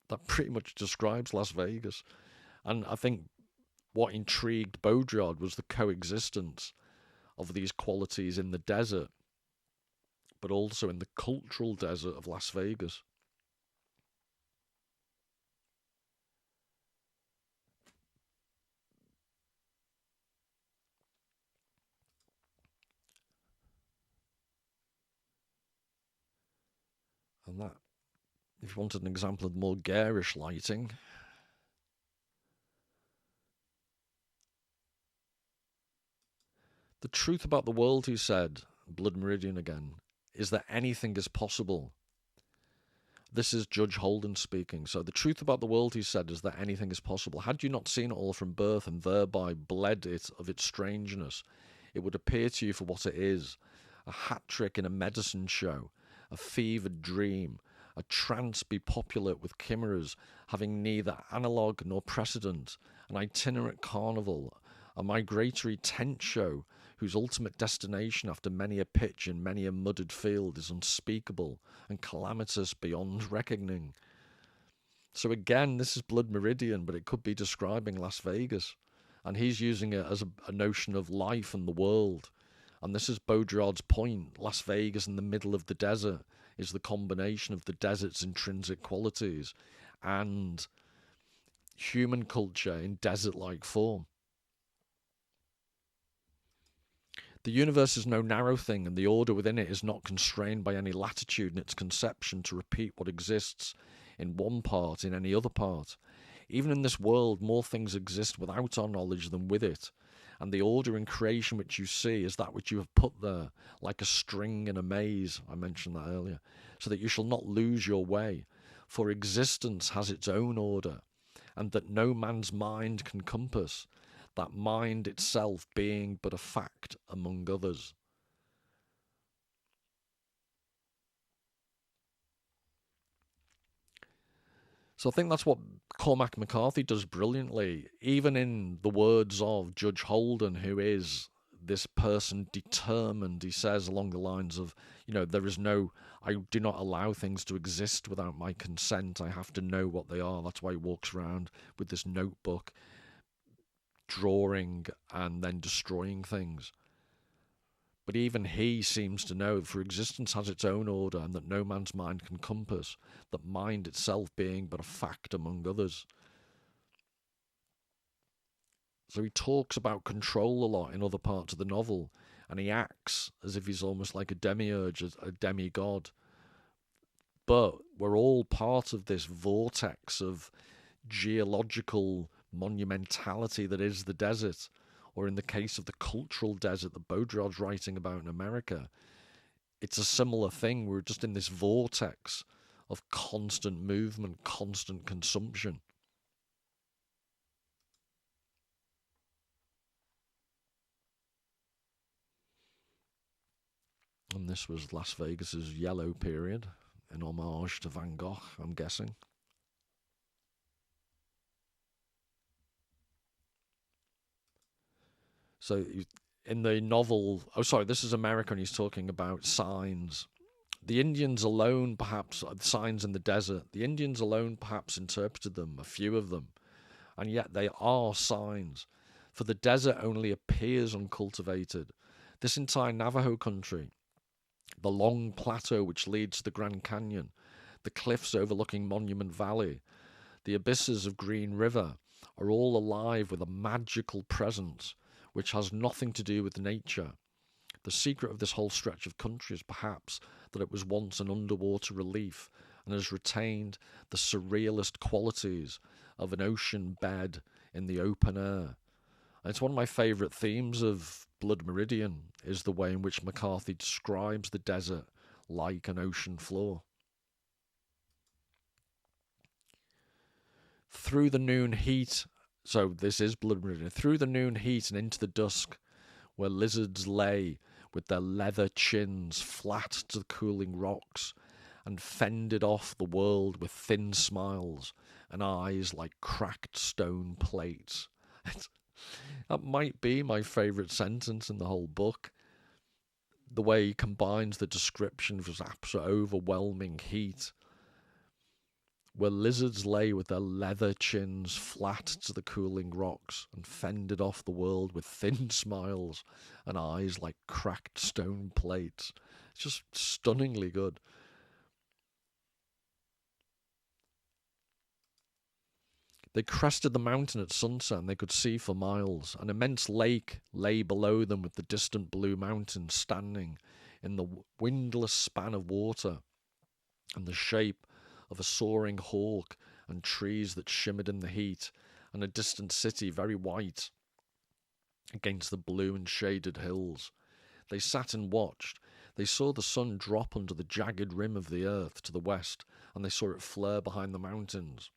That pretty much describes Las Vegas. And I think what intrigued Baudrillard was the coexistence of these qualities in the desert, but also in the cultural desert of Las Vegas. And that, if you wanted an example of more garish lighting, the truth about the world, he said, Blood Meridian again, is that anything is possible. This is Judge Holden speaking. So the truth about the world, he said, is that anything is possible. Had you not seen it all from birth and thereby bled it of its strangeness, it would appear to you for what it is, a hat trick in a medicine show, a fevered dream, a trance be populate with chimeras, having neither analogue nor precedent, an itinerant carnival, a migratory tent show, whose ultimate destination after many a pitch in many a mudded field is unspeakable and calamitous beyond reckoning. So again, this is Blood Meridian, but it could be describing Las Vegas. And he's using it as a notion of life and the world. And this is Baudrillard's point. Las Vegas in the middle of the desert is the combination of the desert's intrinsic qualities and human culture in desert-like form. The universe is no narrow thing, and the order within it is not constrained by any latitude in its conception to repeat what exists in one part in any other part. Even in this world, more things exist without our knowledge than with it, and the order in creation which you see is that which you have put there, like a string in a maze, I mentioned that earlier, so that you shall not lose your way, for existence has its own order, and that no man's mind can compass, that mind itself being but a fact among others. So I think that's what Cormac McCarthy does brilliantly, even in the words of Judge Holden, who is this person determined. He says along the lines of, I do not allow things to exist without my consent. I have to know what they are. That's why he walks around with this notebook, drawing and then destroying things. But even he seems to know, for existence has its own order, and that no man's mind can compass, that mind itself being but a fact among others. So he talks about control a lot in other parts of the novel, and he acts as if he's almost like a demiurge, a demigod. But we're all part of this vortex of geological monumentality that is the desert, or in the case of the cultural desert that Baudrillard's writing about in America, it's a similar thing. We're just in this vortex of constant movement, constant consumption. And this was Las Vegas's yellow period, in homage to Van Gogh, I'm guessing. So in the novel, this is America, and he's talking about signs. The Indians alone, perhaps, signs in the desert, the Indians alone perhaps interpreted them, a few of them, and yet they are signs. For the desert only appears uncultivated. This entire Navajo country, the long plateau which leads to the Grand Canyon, the cliffs overlooking Monument Valley, the abysses of Green River, are all alive with a magical presence which has nothing to do with nature. The secret of this whole stretch of country is perhaps that it was once an underwater relief and has retained the surrealist qualities of an ocean bed in the open air. And it's one of my favourite themes of Blood Meridian, is the way in which McCarthy describes the desert like an ocean floor. Through the noon heat, so this is Blood Meridian, through the noon heat and into the dusk, where lizards lay with their leather chins flat to the cooling rocks, and fended off the world with thin smiles and eyes like cracked stone plates. That might be my favourite sentence in the whole book. The way he combines the description of his absolute overwhelming heat, where lizards lay with their leather chins flat to the cooling rocks and fended off the world with thin smiles and eyes like cracked stone plates. It's just stunningly good. They crested the mountain at sunset and they could see for miles. An immense lake lay below them with the distant blue mountains standing in the windless span of water and the shape of a soaring hawk, and trees that shimmered in the heat, and a distant city very white against the blue and shaded hills. They sat and watched. They saw the sun drop under the jagged rim of the earth to the west, and they saw it flare behind the mountains.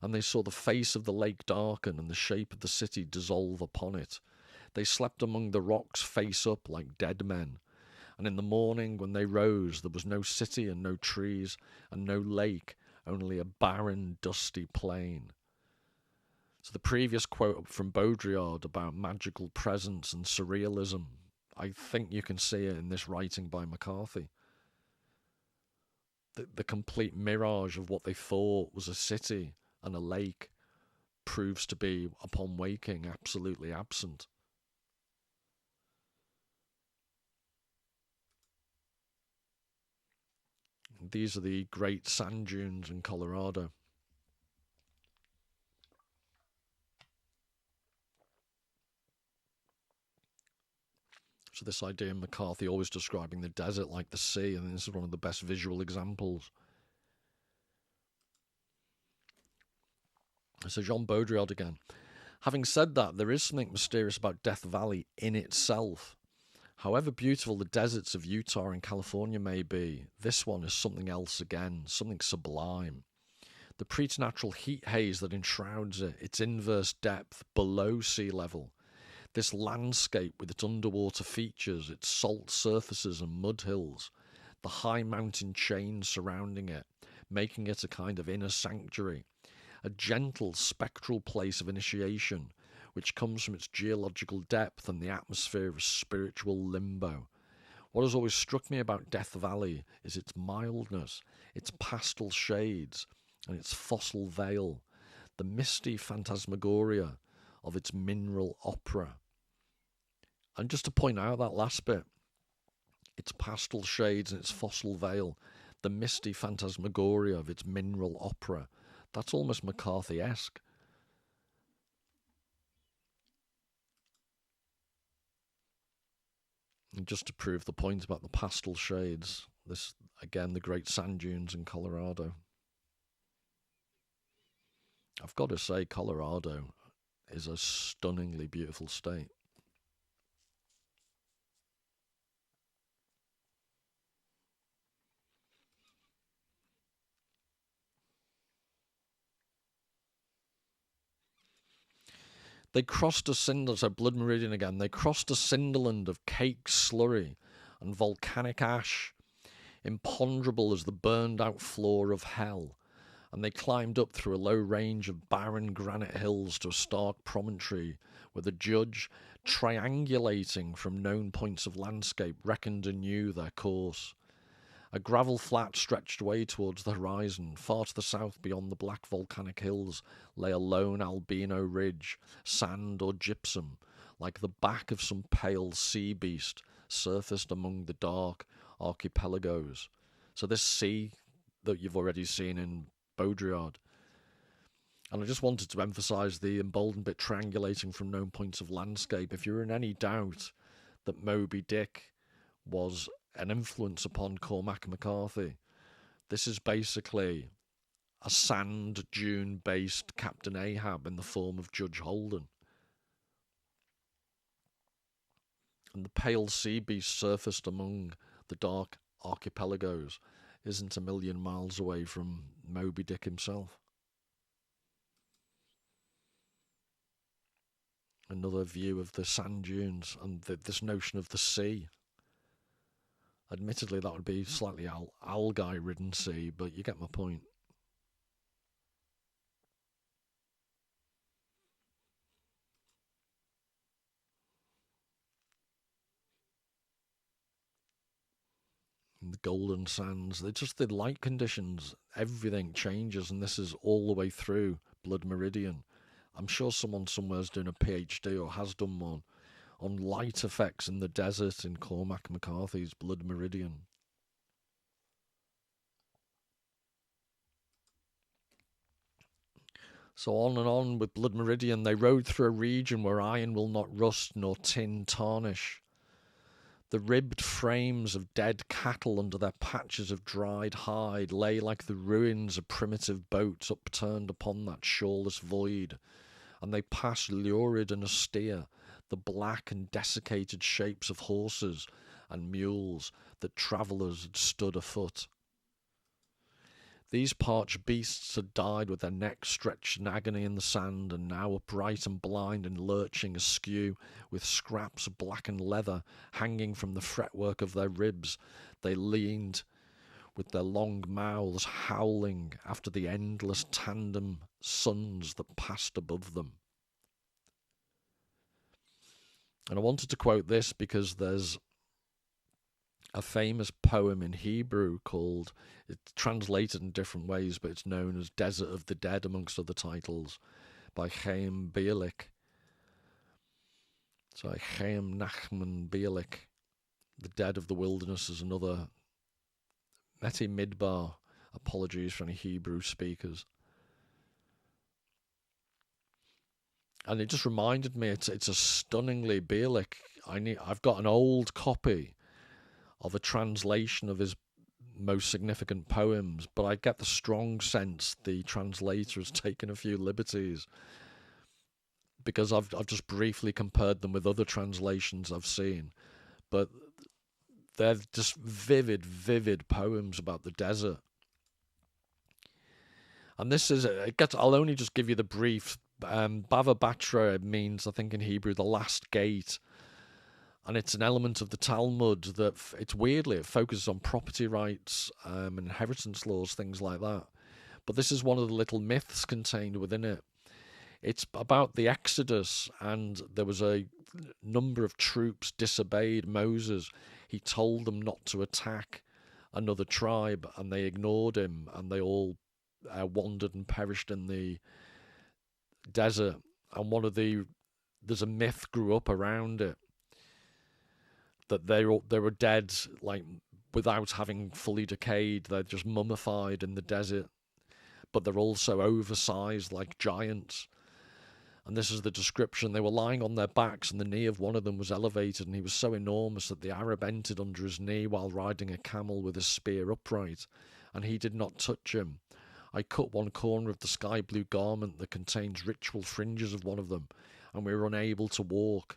And they saw the face of the lake darken and the shape of the city dissolve upon it. They slept among the rocks face up like dead men. And in the morning when they rose, there was no city and no trees and no lake, only a barren, dusty plain. So the previous quote from Baudrillard about magical presence and surrealism, I think you can see it in this writing by McCarthy. The complete mirage of what they thought was a city and a lake proves to be, upon waking, absolutely absent. These are the great sand dunes in Colorado. So this idea of McCarthy always describing the desert like the sea, and this is one of the best visual examples. So Jean Baudrillard again. Having said that, there is something mysterious about Death Valley in itself. However beautiful the deserts of Utah and California may be, this one is something else again, something sublime. The preternatural heat haze that enshrouds it, its inverse depth below sea level, this landscape with its underwater features, its salt surfaces and mud hills, the high mountain chains surrounding it, making it a kind of inner sanctuary, a gentle spectral place of initiation, which comes from its geological depth and the atmosphere of spiritual limbo. What has always struck me about Death Valley is its mildness, its pastel shades, and its fossil veil, the misty phantasmagoria of its mineral opera. And just to point out that last bit, its pastel shades and its fossil veil, the misty phantasmagoria of its mineral opera, that's almost McCarthy-esque. And just to prove the point about the pastel shades, this, again, the great sand dunes in Colorado. I've got to say, Colorado is a stunningly beautiful state. They crossed a cinder, so Blood Meridian again, they crossed a cinderland of cake slurry and volcanic ash, imponderable as the burned-out floor of hell, and they climbed up through a low range of barren granite hills to a stark promontory where the judge, triangulating from known points of landscape, reckoned anew their course. A gravel flat stretched away towards the horizon. Far to the south, beyond the black volcanic hills, lay a lone albino ridge, sand or gypsum, like the back of some pale sea beast, surfaced among the dark archipelagos. So this sea that you've already seen in Baudrillard. And I just wanted to emphasise the emboldened bit, triangulating from known points of landscape. If you're in any doubt that Moby Dick was an influence upon Cormac McCarthy, this is basically a sand dune based Captain Ahab in the form of Judge Holden. And the pale sea beast surfaced among the dark archipelagos isn't a million miles away from Moby Dick himself. Another view of the sand dunes and this notion of the sea. Admittedly, that would be slightly algae-ridden sea, but you get my point. And the golden sands, they're just the light conditions. Everything changes, and this is all the way through Blood Meridian. I'm sure someone somewhere is doing a PhD or has done one on light effects in the desert in Cormac McCarthy's Blood Meridian. So on and on with Blood Meridian, they rode through a region where iron will not rust nor tin tarnish. The ribbed frames of dead cattle under their patches of dried hide lay like the ruins of primitive boats upturned upon that shoreless void, and they passed lurid and austere, the black and desiccated shapes of horses and mules that travellers had stood afoot. These parched beasts had died with their necks stretched in agony in the sand, and now upright and blind and lurching askew, with scraps of blackened leather hanging from the fretwork of their ribs, they leaned with their long mouths howling after the endless tandem suns that passed above them. And I wanted to quote this because there's a famous poem in Hebrew called, it's translated in different ways, but it's known as Desert of the Dead, amongst other titles, by Chaim Bialik. So Chaim Nachman Bialik, The Dead of the Wilderness, is another Meti Midbar. Apologies for any Hebrew speakers. And it just reminded me, it's a stunningly Bielik. I've got an old copy of a translation of his most significant poems, but I get the strong sense the translator has taken a few liberties, because I've just briefly compared them with other translations I've seen, but they're just vivid poems about the desert. And this is I'll only just give you the brief. Bava Batra means, I think in Hebrew, the last gate, and it's an element of the Talmud that it focuses on property rights, inheritance laws, things like that. But this is one of the little myths contained within it. It's about the Exodus, and there was a number of troops disobeyed Moses. He told them not to attack another tribe, and they ignored him, and they all wandered and perished in the desert. And there's a myth grew up around it that they were dead, like, without having fully decayed. They're just mummified in the desert, but they're also oversized like giants. And this is the description: they were lying on their backs, and the knee of one of them was elevated, and he was so enormous that the Arab entered under his knee while riding a camel with his spear upright, and he did not touch him. I cut one corner of the sky blue garment that contains ritual fringes of one of them, and we were unable to walk.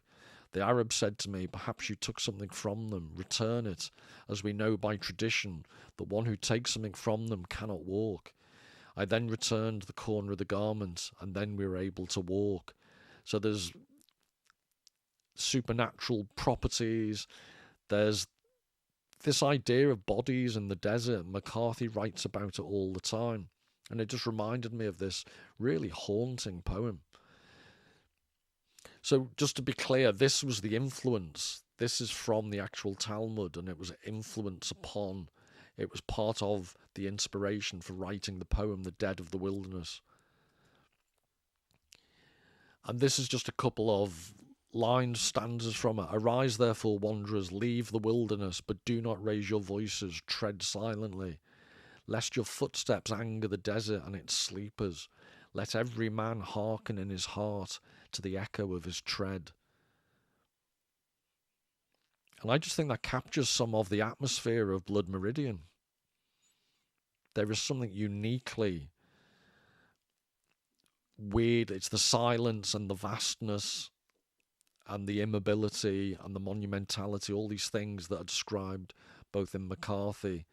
The Arab said to me, perhaps you took something from them, return it, as we know by tradition that one who takes something from them cannot walk. I then returned the corner of the garment, and then we were able to walk. So there's supernatural properties, there's this idea of bodies in the desert. McCarthy writes about it all the time. And it just reminded me of this really haunting poem. So just to be clear, this was the influence. This is from the actual Talmud, and it was it was part of the inspiration for writing the poem, The Dead of the Wilderness. And this is just a couple of lines, stanzas from it. Arise, therefore, wanderers, leave the wilderness, but do not raise your voices, tread silently. Lest your footsteps anger the desert and its sleepers. Let every man hearken in his heart to the echo of his tread. And I just think that captures some of the atmosphere of Blood Meridian. There is something uniquely weird. It's the silence and the vastness and the immobility and the monumentality, all these things that are described both in McCarthy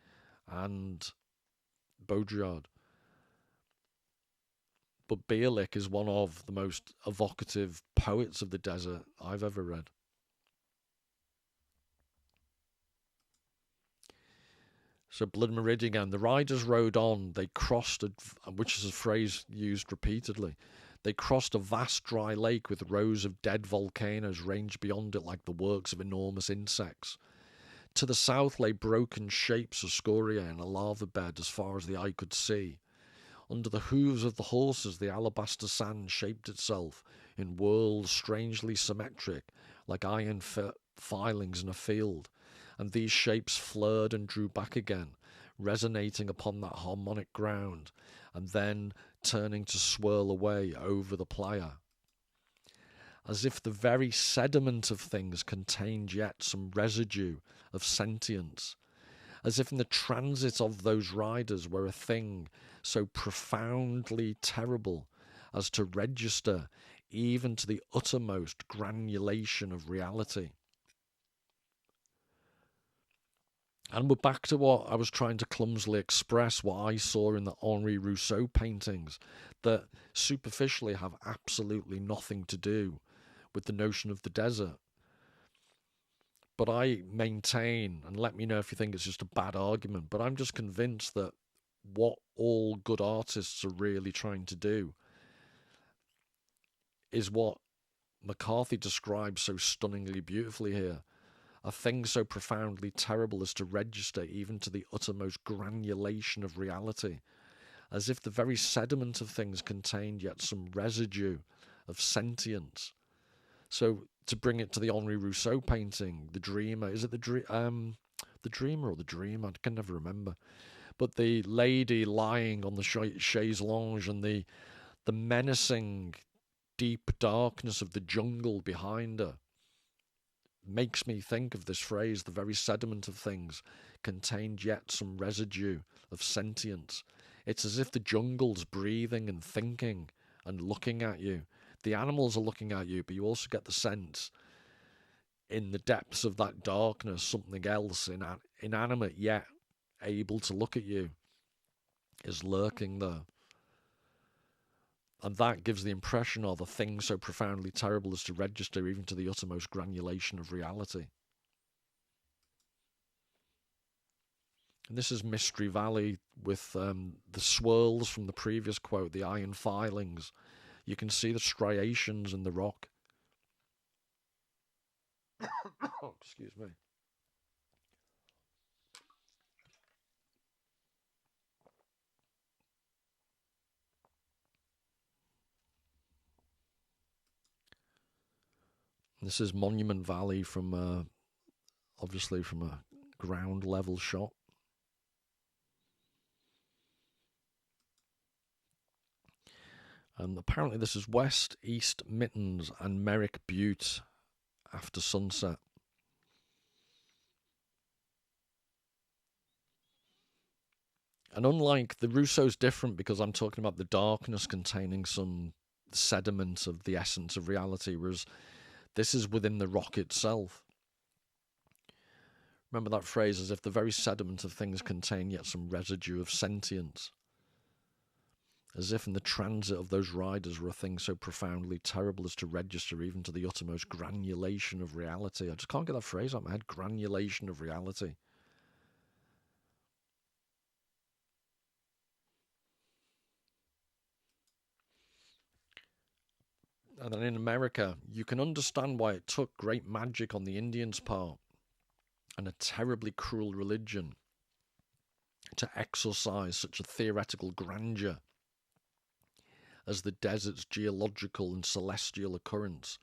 and Baudrillard. But Bielik is one of the most evocative poets of the desert I've ever read. So Blood Meridian, the riders rode on, they crossed, which is a phrase used repeatedly, they crossed a vast dry lake with rows of dead volcanoes ranged beyond it like the works of enormous insects. To the south lay broken shapes of scoria in a lava bed as far as the eye could see. Under the hooves of the horses, the alabaster sand shaped itself in whorls strangely symmetric, like iron filings in a field, and these shapes flared and drew back again, resonating upon that harmonic ground, and then turning to swirl away over the playa. As if the very sediment of things contained yet some residue of sentience, as if in the transit of those riders were a thing so profoundly terrible as to register even to the uttermost granulation of reality. And we're back to what I was trying to clumsily express, what I saw in the Henri Rousseau paintings, that superficially have absolutely nothing to do with the notion of the desert. But I maintain, and let me know if you think it's just a bad argument, but I'm just convinced that what all good artists are really trying to do is what McCarthy describes so stunningly beautifully here. A thing so profoundly terrible as to register even to the uttermost granulation of reality, as if the very sediment of things contained yet some residue of sentience. So to bring it to the Henri Rousseau painting, the dreamer, is it the The Dreamer or The Dream, I can never remember. But the lady lying on the chaise longue and the menacing deep darkness of the jungle behind her makes me think of this phrase, the very sediment of things contained yet some residue of sentience. It's as if the jungle's breathing and thinking and looking at you. The animals are looking at you, but you also get the sense in the depths of that darkness, something else inanimate yet able to look at you is lurking there. And that gives the impression of a thing so profoundly terrible as to register even to the uttermost granulation of reality. And this is Mystery Valley with the swirls from the previous quote, the iron filings. You can see the striations in the rock. Oh, excuse me. This is Monument Valley from, obviously from a ground level shot. And apparently this is West East Mittens and Merrick Butte after sunset. And unlike the Rousseau's different because I'm talking about the darkness containing some sediment of the essence of reality, whereas this is within the rock itself. Remember that phrase, as if the very sediment of things contain yet some residue of sentience. As if in the transit of those riders were a thing so profoundly terrible as to register even to the uttermost granulation of reality. I just can't get that phrase out of my head, granulation of reality. And then in America, you can understand why it took great magic on the Indians' part and a terribly cruel religion to exorcise such a theoretical grandeur as the desert's geological and celestial occurrence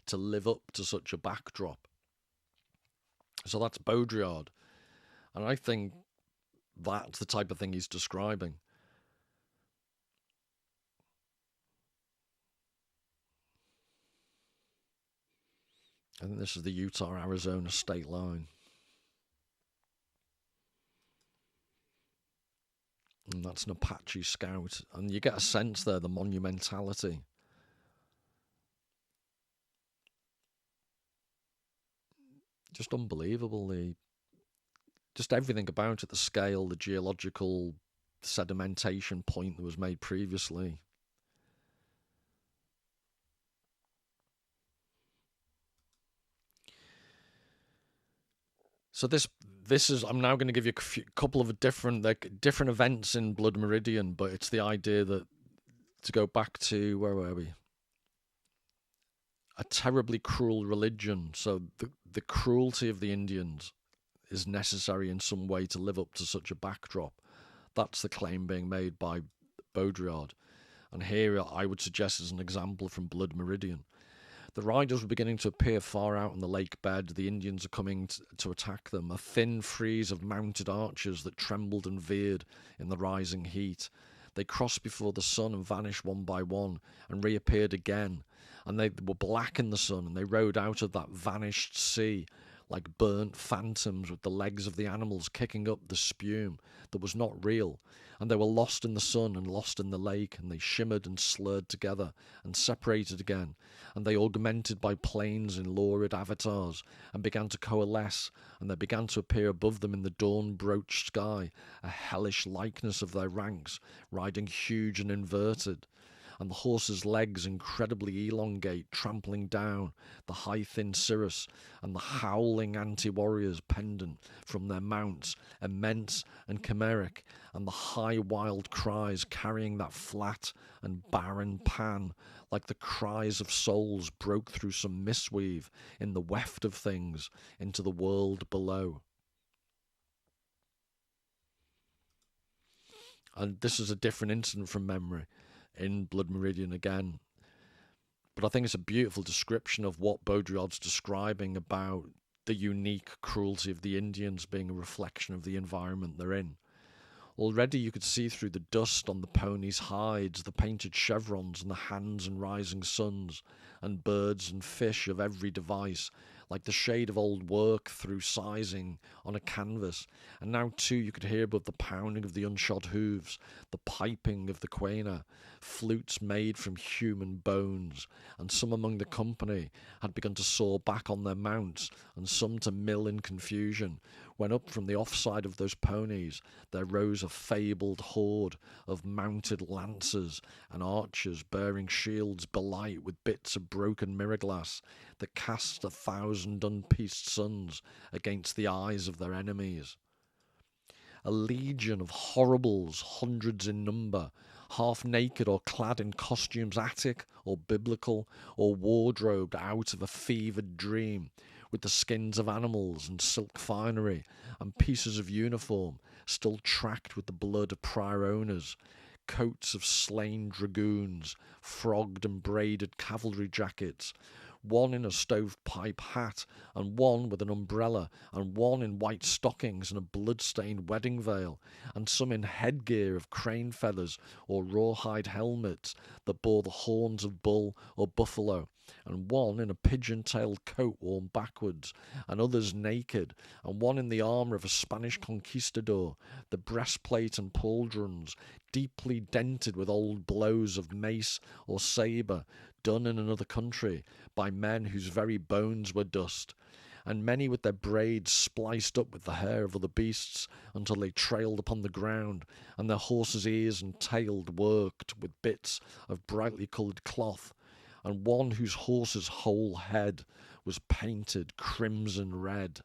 to live up to such a backdrop. So that's Baudrillard. And I think that's the type of thing he's describing. I think this is the Utah-Arizona state line. And that's an Apache scout. And you get a sense there, the monumentality. Just unbelievable. Just everything about it, the scale, the geological sedimentation point that was made previously. So this is, I'm now going to give you a couple of different events in Blood Meridian, but it's the idea that, to go back to, where were we? A terribly cruel religion. So the cruelty of the Indians is necessary in some way to live up to such a backdrop. That's the claim being made by Baudrillard. And here I would suggest as an example from Blood Meridian. The riders were beginning to appear far out on the lake bed. The Indians are coming to attack them. A thin frieze of mounted archers that trembled and veered in the rising heat. They crossed before the sun and vanished one by one and reappeared again. And they were black in the sun, and they rode out of that vanished sea like burnt phantoms with the legs of the animals kicking up the spume that was not real. And they were lost in the sun and lost in the lake, and they shimmered and slurred together and separated again, and they augmented by planes in lurid avatars and began to coalesce, and there began to appear above them in the dawn-broached sky a hellish likeness of their ranks, riding huge and inverted, and the horses' legs incredibly elongate, trampling down the high thin cirrus, and the howling anti-warriors pendant from their mounts, immense and chimeric, and the high wild cries carrying that flat and barren pan, like the cries of souls broke through some mistweave in the weft of things into the world below. And this is a different incident from memory in Blood Meridian again. But I think it's a beautiful description of what Baudrillard's describing about the unique cruelty of the Indians being a reflection of the environment they're in. Already you could see through the dust on the ponies' hides, the painted chevrons and the hands and rising suns, and birds and fish of every device, like the shade of old work through sizing on a canvas. And now too you could hear above the pounding of the unshod hooves, the piping of the quena, flutes made from human bones, and some among the company had begun to soar back on their mounts, and some to mill in confusion, when up from the offside of those ponies there rose a fabled horde of mounted lancers and archers bearing shields belight with bits of broken mirror glass that cast 1,000 unpieced suns against the eyes of their enemies. A legion of horribles, hundreds in number, half naked or clad in costumes Attic or biblical, or wardrobed out of a fevered dream, with the skins of animals and silk finery and pieces of uniform still tracked with the blood of prior owners, coats of slain dragoons, frogged and braided cavalry jackets, one in a stovepipe hat, and one with an umbrella, and one in white stockings and a blood-stained wedding veil, and some in headgear of crane feathers or rawhide helmets that bore the horns of bull or buffalo, and one in a pigeon-tailed coat worn backwards, and others naked, and one in the armour of a Spanish conquistador, the breastplate and pauldrons deeply dented with old blows of mace or sabre, done in another country by men whose very bones were dust, and many with their braids spliced up with the hair of other beasts until they trailed upon the ground, and their horses' ears and tails worked with bits of brightly coloured cloth, and one whose horse's whole head was painted crimson red.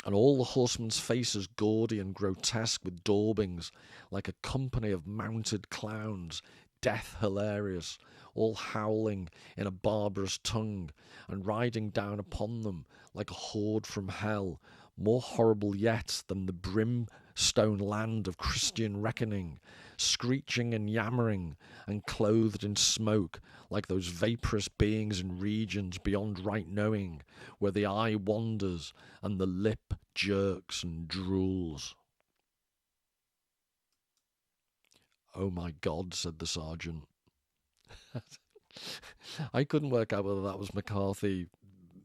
And all the horsemen's faces gaudy and grotesque with daubings, like a company of mounted clowns, death hilarious, all howling in a barbarous tongue, and riding down upon them like a horde from hell, more horrible yet than the brimstone land of Christian reckoning, screeching and yammering, and clothed in smoke, like those vaporous beings in regions beyond right knowing, where the eye wanders and the lip jerks and drools. "Oh my God," said the sergeant. I couldn't work out whether that was McCarthy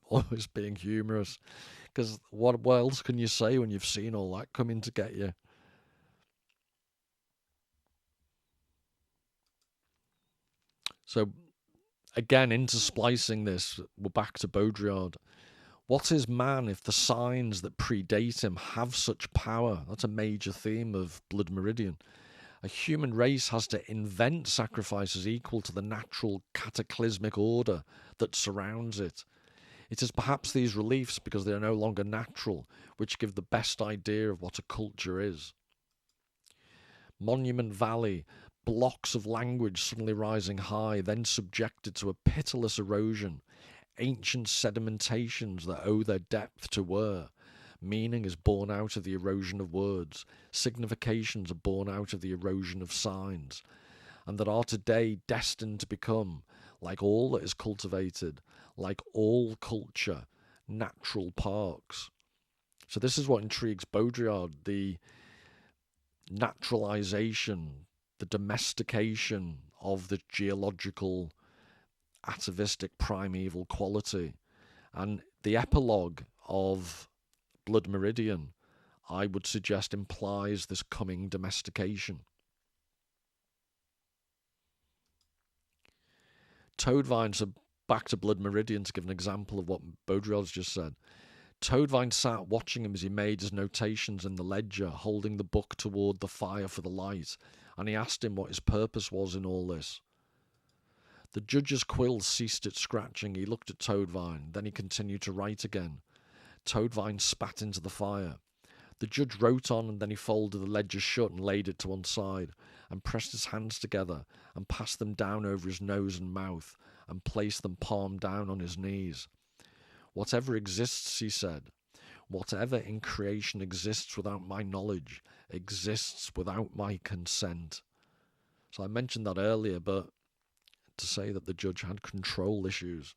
always being humorous, because what else can you say when you've seen all that coming to get you? So again, intersplicing this, we're back to Baudrillard. What is man if the signs that predate him have such power? That's a major theme of Blood Meridian. A human race has to invent sacrifices equal to the natural cataclysmic order that surrounds it. It is perhaps these reliefs, because they are no longer natural, which give the best idea of what a culture is. Monument Valley, blocks of language suddenly rising high, then subjected to a pitiless erosion, ancient sedimentations that owe their depth to where meaning is born out of the erosion of words, significations are born out of the erosion of signs, and that are today destined to become, like all that is cultivated, like all culture, natural parks. So this is what intrigues Baudrillard, the naturalization, the domestication of the geological atavistic primeval quality. And the epilogue of Blood Meridian, I would suggest, implies this coming domestication. Toadvine, so back to Blood Meridian to give an example of what Baudrillard's just said. Toadvine sat watching him as he made his notations in the ledger, holding the book toward the fire for the light, and he asked him what his purpose was in all this. The judge's quill ceased its scratching. He looked at Toadvine, then he continued to write again. Toadvine spat into the fire. The judge wrote on, and then he folded the ledger shut and laid it to one side, and pressed his hands together, and passed them down over his nose and mouth, and placed them palm down on his knees. Whatever exists, he said, whatever in creation exists without my knowledge, exists without my consent. So I mentioned that earlier, but to say that the judge had control issues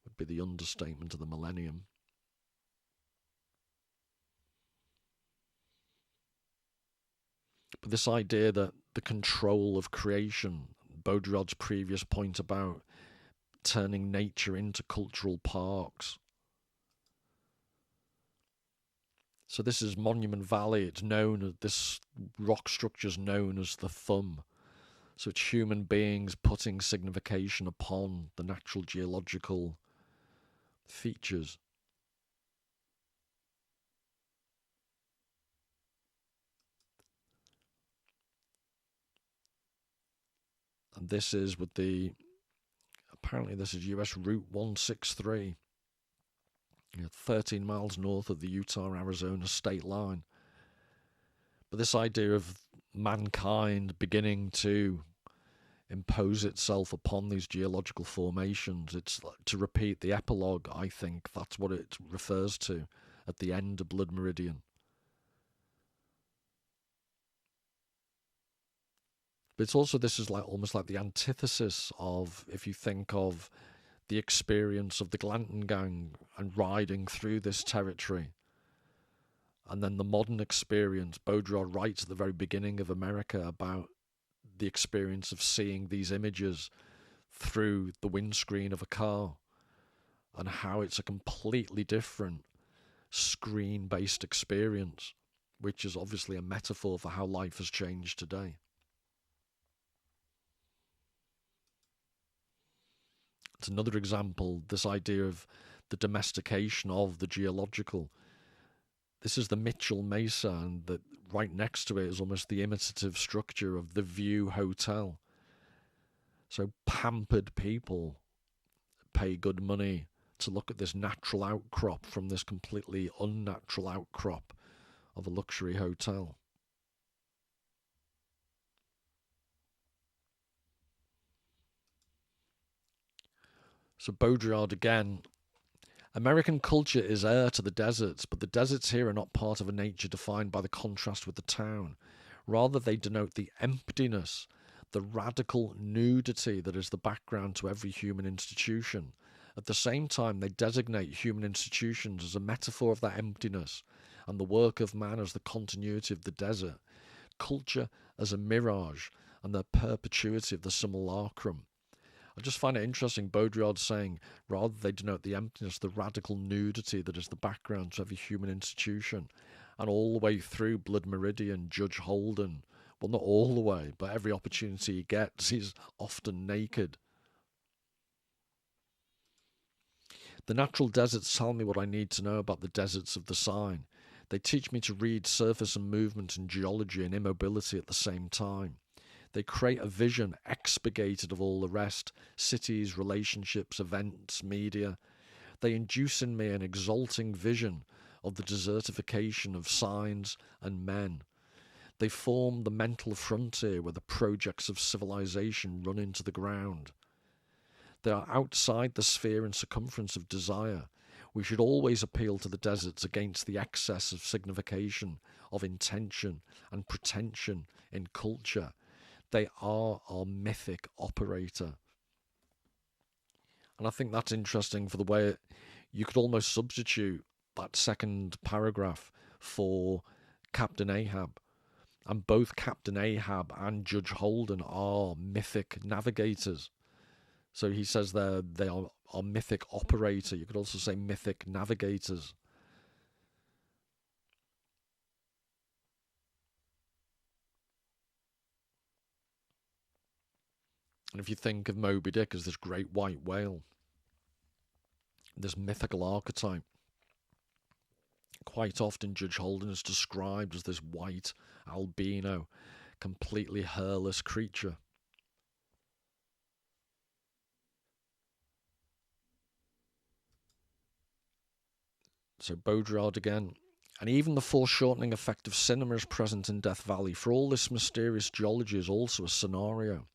would be the understatement of the millennium. But this idea that the control of creation, Baudrillard's previous point about turning nature into cultural parks. So this is Monument Valley. It's known as, this rock structure is known as the thumb. So it's human beings putting signification upon the natural geological features. And this is with apparently this is US Route 163, 13 miles north of the Utah-Arizona state line. But this idea of mankind beginning to impose itself upon these geological formations, it's to repeat the epilogue, I think that's what it refers to at the end of Blood Meridian. But it's also, this is like almost like the antithesis of, if you think of the experience of the Glanton Gang and riding through this territory, and then the modern experience. Baudrillard writes at the very beginning of America about the experience of seeing these images through the windscreen of a car, and how it's a completely different screen-based experience, which is obviously a metaphor for how life has changed today. It's another example, this idea of the domestication of the geological. This is the Mitchell Mesa, and that right next to it is almost the imitative structure of the View Hotel. So pampered people pay good money to look at this natural outcrop from this completely unnatural outcrop of a luxury hotel. So Baudrillard again, American culture is heir to the deserts, but the deserts here are not part of a nature defined by the contrast with the town. Rather, they denote the emptiness, the radical nudity that is the background to every human institution. At the same time, they designate human institutions as a metaphor of that emptiness, and the work of man as the continuity of the desert, culture as a mirage, and the perpetuity of the simulacrum. I just find it interesting, Baudrillard saying, rather they denote the emptiness, the radical nudity that is the background to every human institution. And all the way through Blood Meridian, Judge Holden, well, not all the way, but every opportunity he gets, he's often naked. The natural deserts tell me what I need to know about the deserts of the sign. They teach me to read surface and movement and geology and immobility at the same time. They create a vision expurgated of all the rest, cities, relationships, events, media. They induce in me an exalting vision of the desertification of signs and men. They form the mental frontier where the projects of civilization run into the ground. They are outside the sphere and circumference of desire. We should always appeal to the deserts against the excess of signification, of intention and pretension in culture. They are our mythic operator. And I think that's interesting for the way you could almost substitute that second paragraph for Captain Ahab. And both Captain Ahab and Judge Holden are mythic navigators. So he says they are our mythic operator. You could also say mythic navigators. And if you think of Moby Dick as this great white whale, this mythical archetype, quite often Judge Holden is described as this white, albino, completely hairless creature. So Baudrillard again. And even the foreshortening effect of cinema is present in Death Valley, for all this mysterious geology is also a scenario.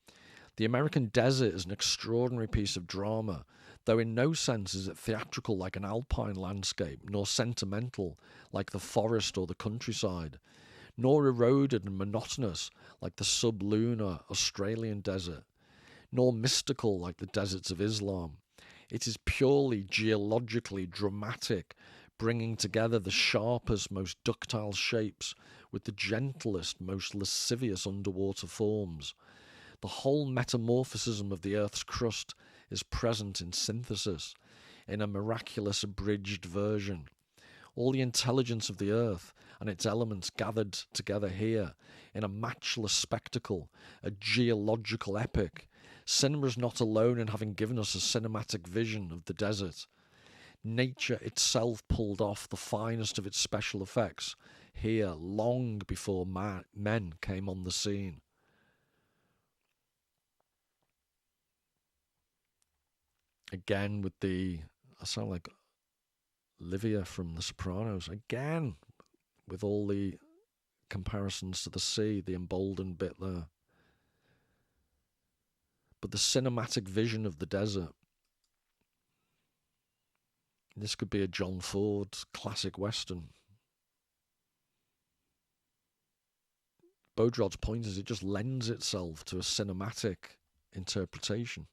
The American desert is an extraordinary piece of drama, though in no sense is it theatrical like an alpine landscape, nor sentimental like the forest or the countryside, nor eroded and monotonous like the sublunar Australian desert. nor mystical like the deserts of Islam. It is purely geologically dramatic, bringing together the sharpest, most ductile shapes with the gentlest, most lascivious underwater forms. The whole metamorphism of the Earth's crust is present in synthesis, in a miraculous abridged version. All the intelligence of the Earth and its elements gathered together here in a matchless spectacle, a geological epic. Cinema is not alone in having given us a cinematic vision of the desert. Nature itself pulled off the finest of its special effects here long before men came on the scene. Again with I sound like Livia from The Sopranos, again with all the comparisons to the sea, the emboldened bit there. But the cinematic vision of the desert, this could be a John Ford classic western. Baudrillard's point is it just lends itself to a cinematic interpretation.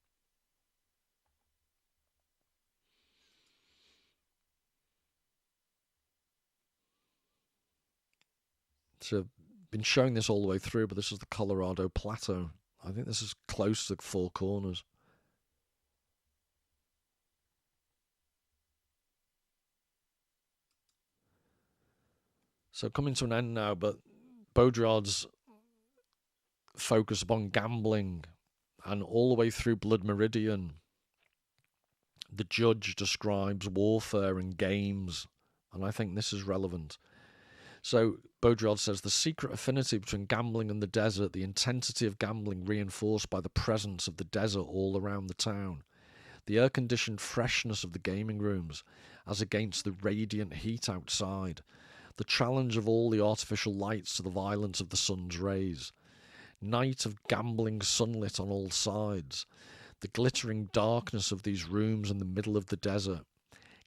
So I've been showing this all the way through, but this is the Colorado Plateau. I think this is close to Four Corners. So coming to an end now, but Baudrillard's focus upon gambling, and all the way through Blood Meridian, the judge describes warfare and games, and I think this is relevant. So Baudrillard says the secret affinity between gambling and the desert, the intensity of gambling reinforced by the presence of the desert all around the town, the air-conditioned freshness of the gaming rooms as against the radiant heat outside, the challenge of all the artificial lights to the violence of the sun's rays, night of gambling sunlit on all sides, the glittering darkness of these rooms in the middle of the desert.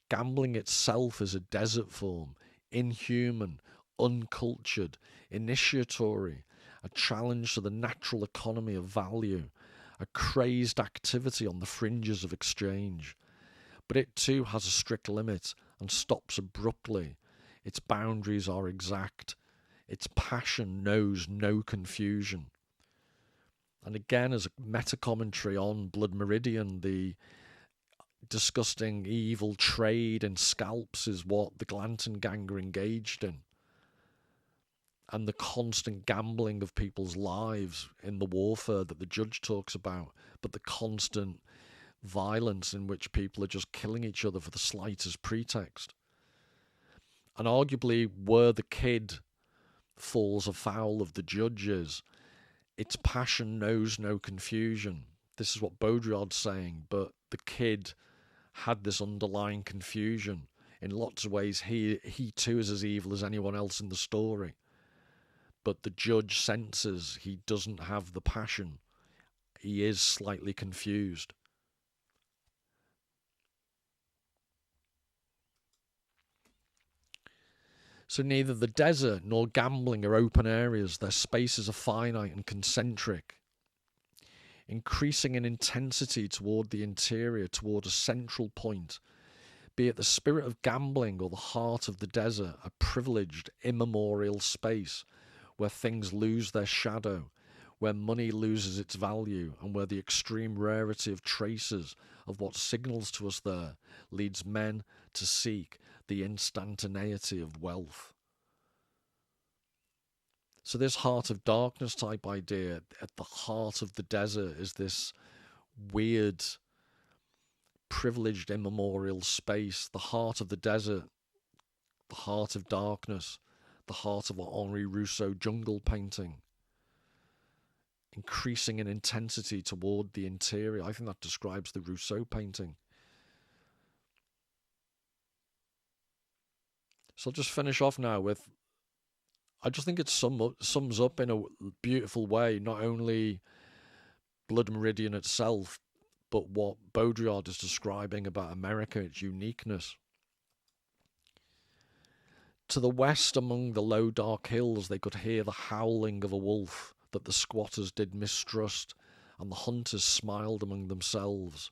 Gambling itself is a desert form, inhuman, uncultured, initiatory, a challenge to the natural economy of value, a crazed activity on the fringes of exchange. But it too has a strict limit and stops abruptly. Its boundaries are exact. Its passion knows no confusion. And again, as a meta-commentary on Blood Meridian, the disgusting evil trade in scalps is what the Glanton gang are engaged in. And the constant gambling of people's lives in the warfare that the judge talks about, but the constant violence in which people are just killing each other for the slightest pretext. And arguably where the kid falls afoul of the judges, its passion knows no confusion. This is what Baudrillard's saying, but the kid had this underlying confusion. In lots of ways, he too is as evil as anyone else in the story. But the judge senses he doesn't have the passion. He is slightly confused. So neither the desert nor gambling are open areas. Their spaces are finite and concentric, increasing in intensity toward the interior, toward a central point, be it the spirit of gambling or the heart of the desert, a privileged, immemorial space where things lose their shadow, where money loses its value, and where the extreme rarity of traces of what signals to us there leads men to seek the instantaneity of wealth. So this heart of darkness type idea, at the heart of the desert is this weird, privileged, immemorial space, the heart of the desert, the heart of darkness, the heart of an Henri Rousseau jungle painting, increasing in intensity toward the interior. I think that describes the Rousseau painting. So I'll just finish off now with, I just think it sums up in a beautiful way, not only Blood Meridian itself, but what Baudrillard is describing about America, its uniqueness. To the west, among the low dark hills, they could hear the howling of a wolf that the squatters did mistrust, and the hunters smiled among themselves.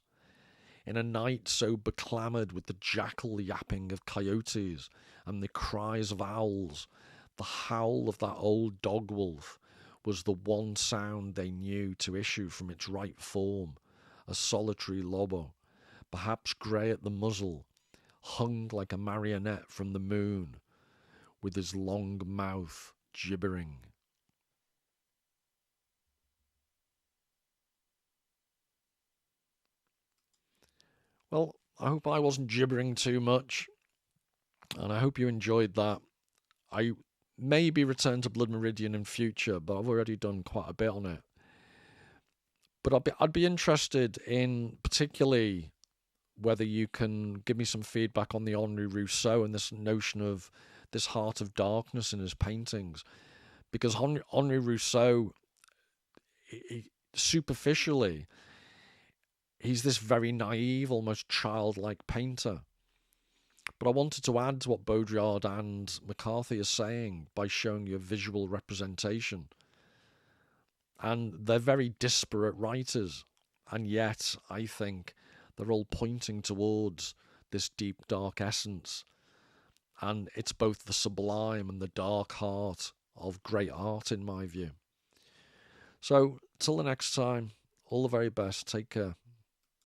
In a night so beclamoured with the jackal yapping of coyotes and the cries of owls, the howl of that old dog wolf was the one sound they knew to issue from its right form, a solitary lobo, perhaps grey at the muzzle, hung like a marionette from the moon, with his long mouth gibbering. Well, I hope I wasn't gibbering too much, and I hope you enjoyed that. I maybe return to Blood Meridian in future, but I've already done quite a bit on it. But I'd be interested in particularly whether you can give me some feedback on the Henri Rousseau and this notion of this heart of darkness in his paintings. Because Henri Rousseau, superficially, he's this very naive, almost childlike painter. But I wanted to add to what Baudrillard and McCarthy are saying by showing you a visual representation. And they're very disparate writers, and yet I think they're all pointing towards this deep, dark essence. And it's both the sublime and the dark heart of great art, in my view. So, till the next time, all the very best. Take care.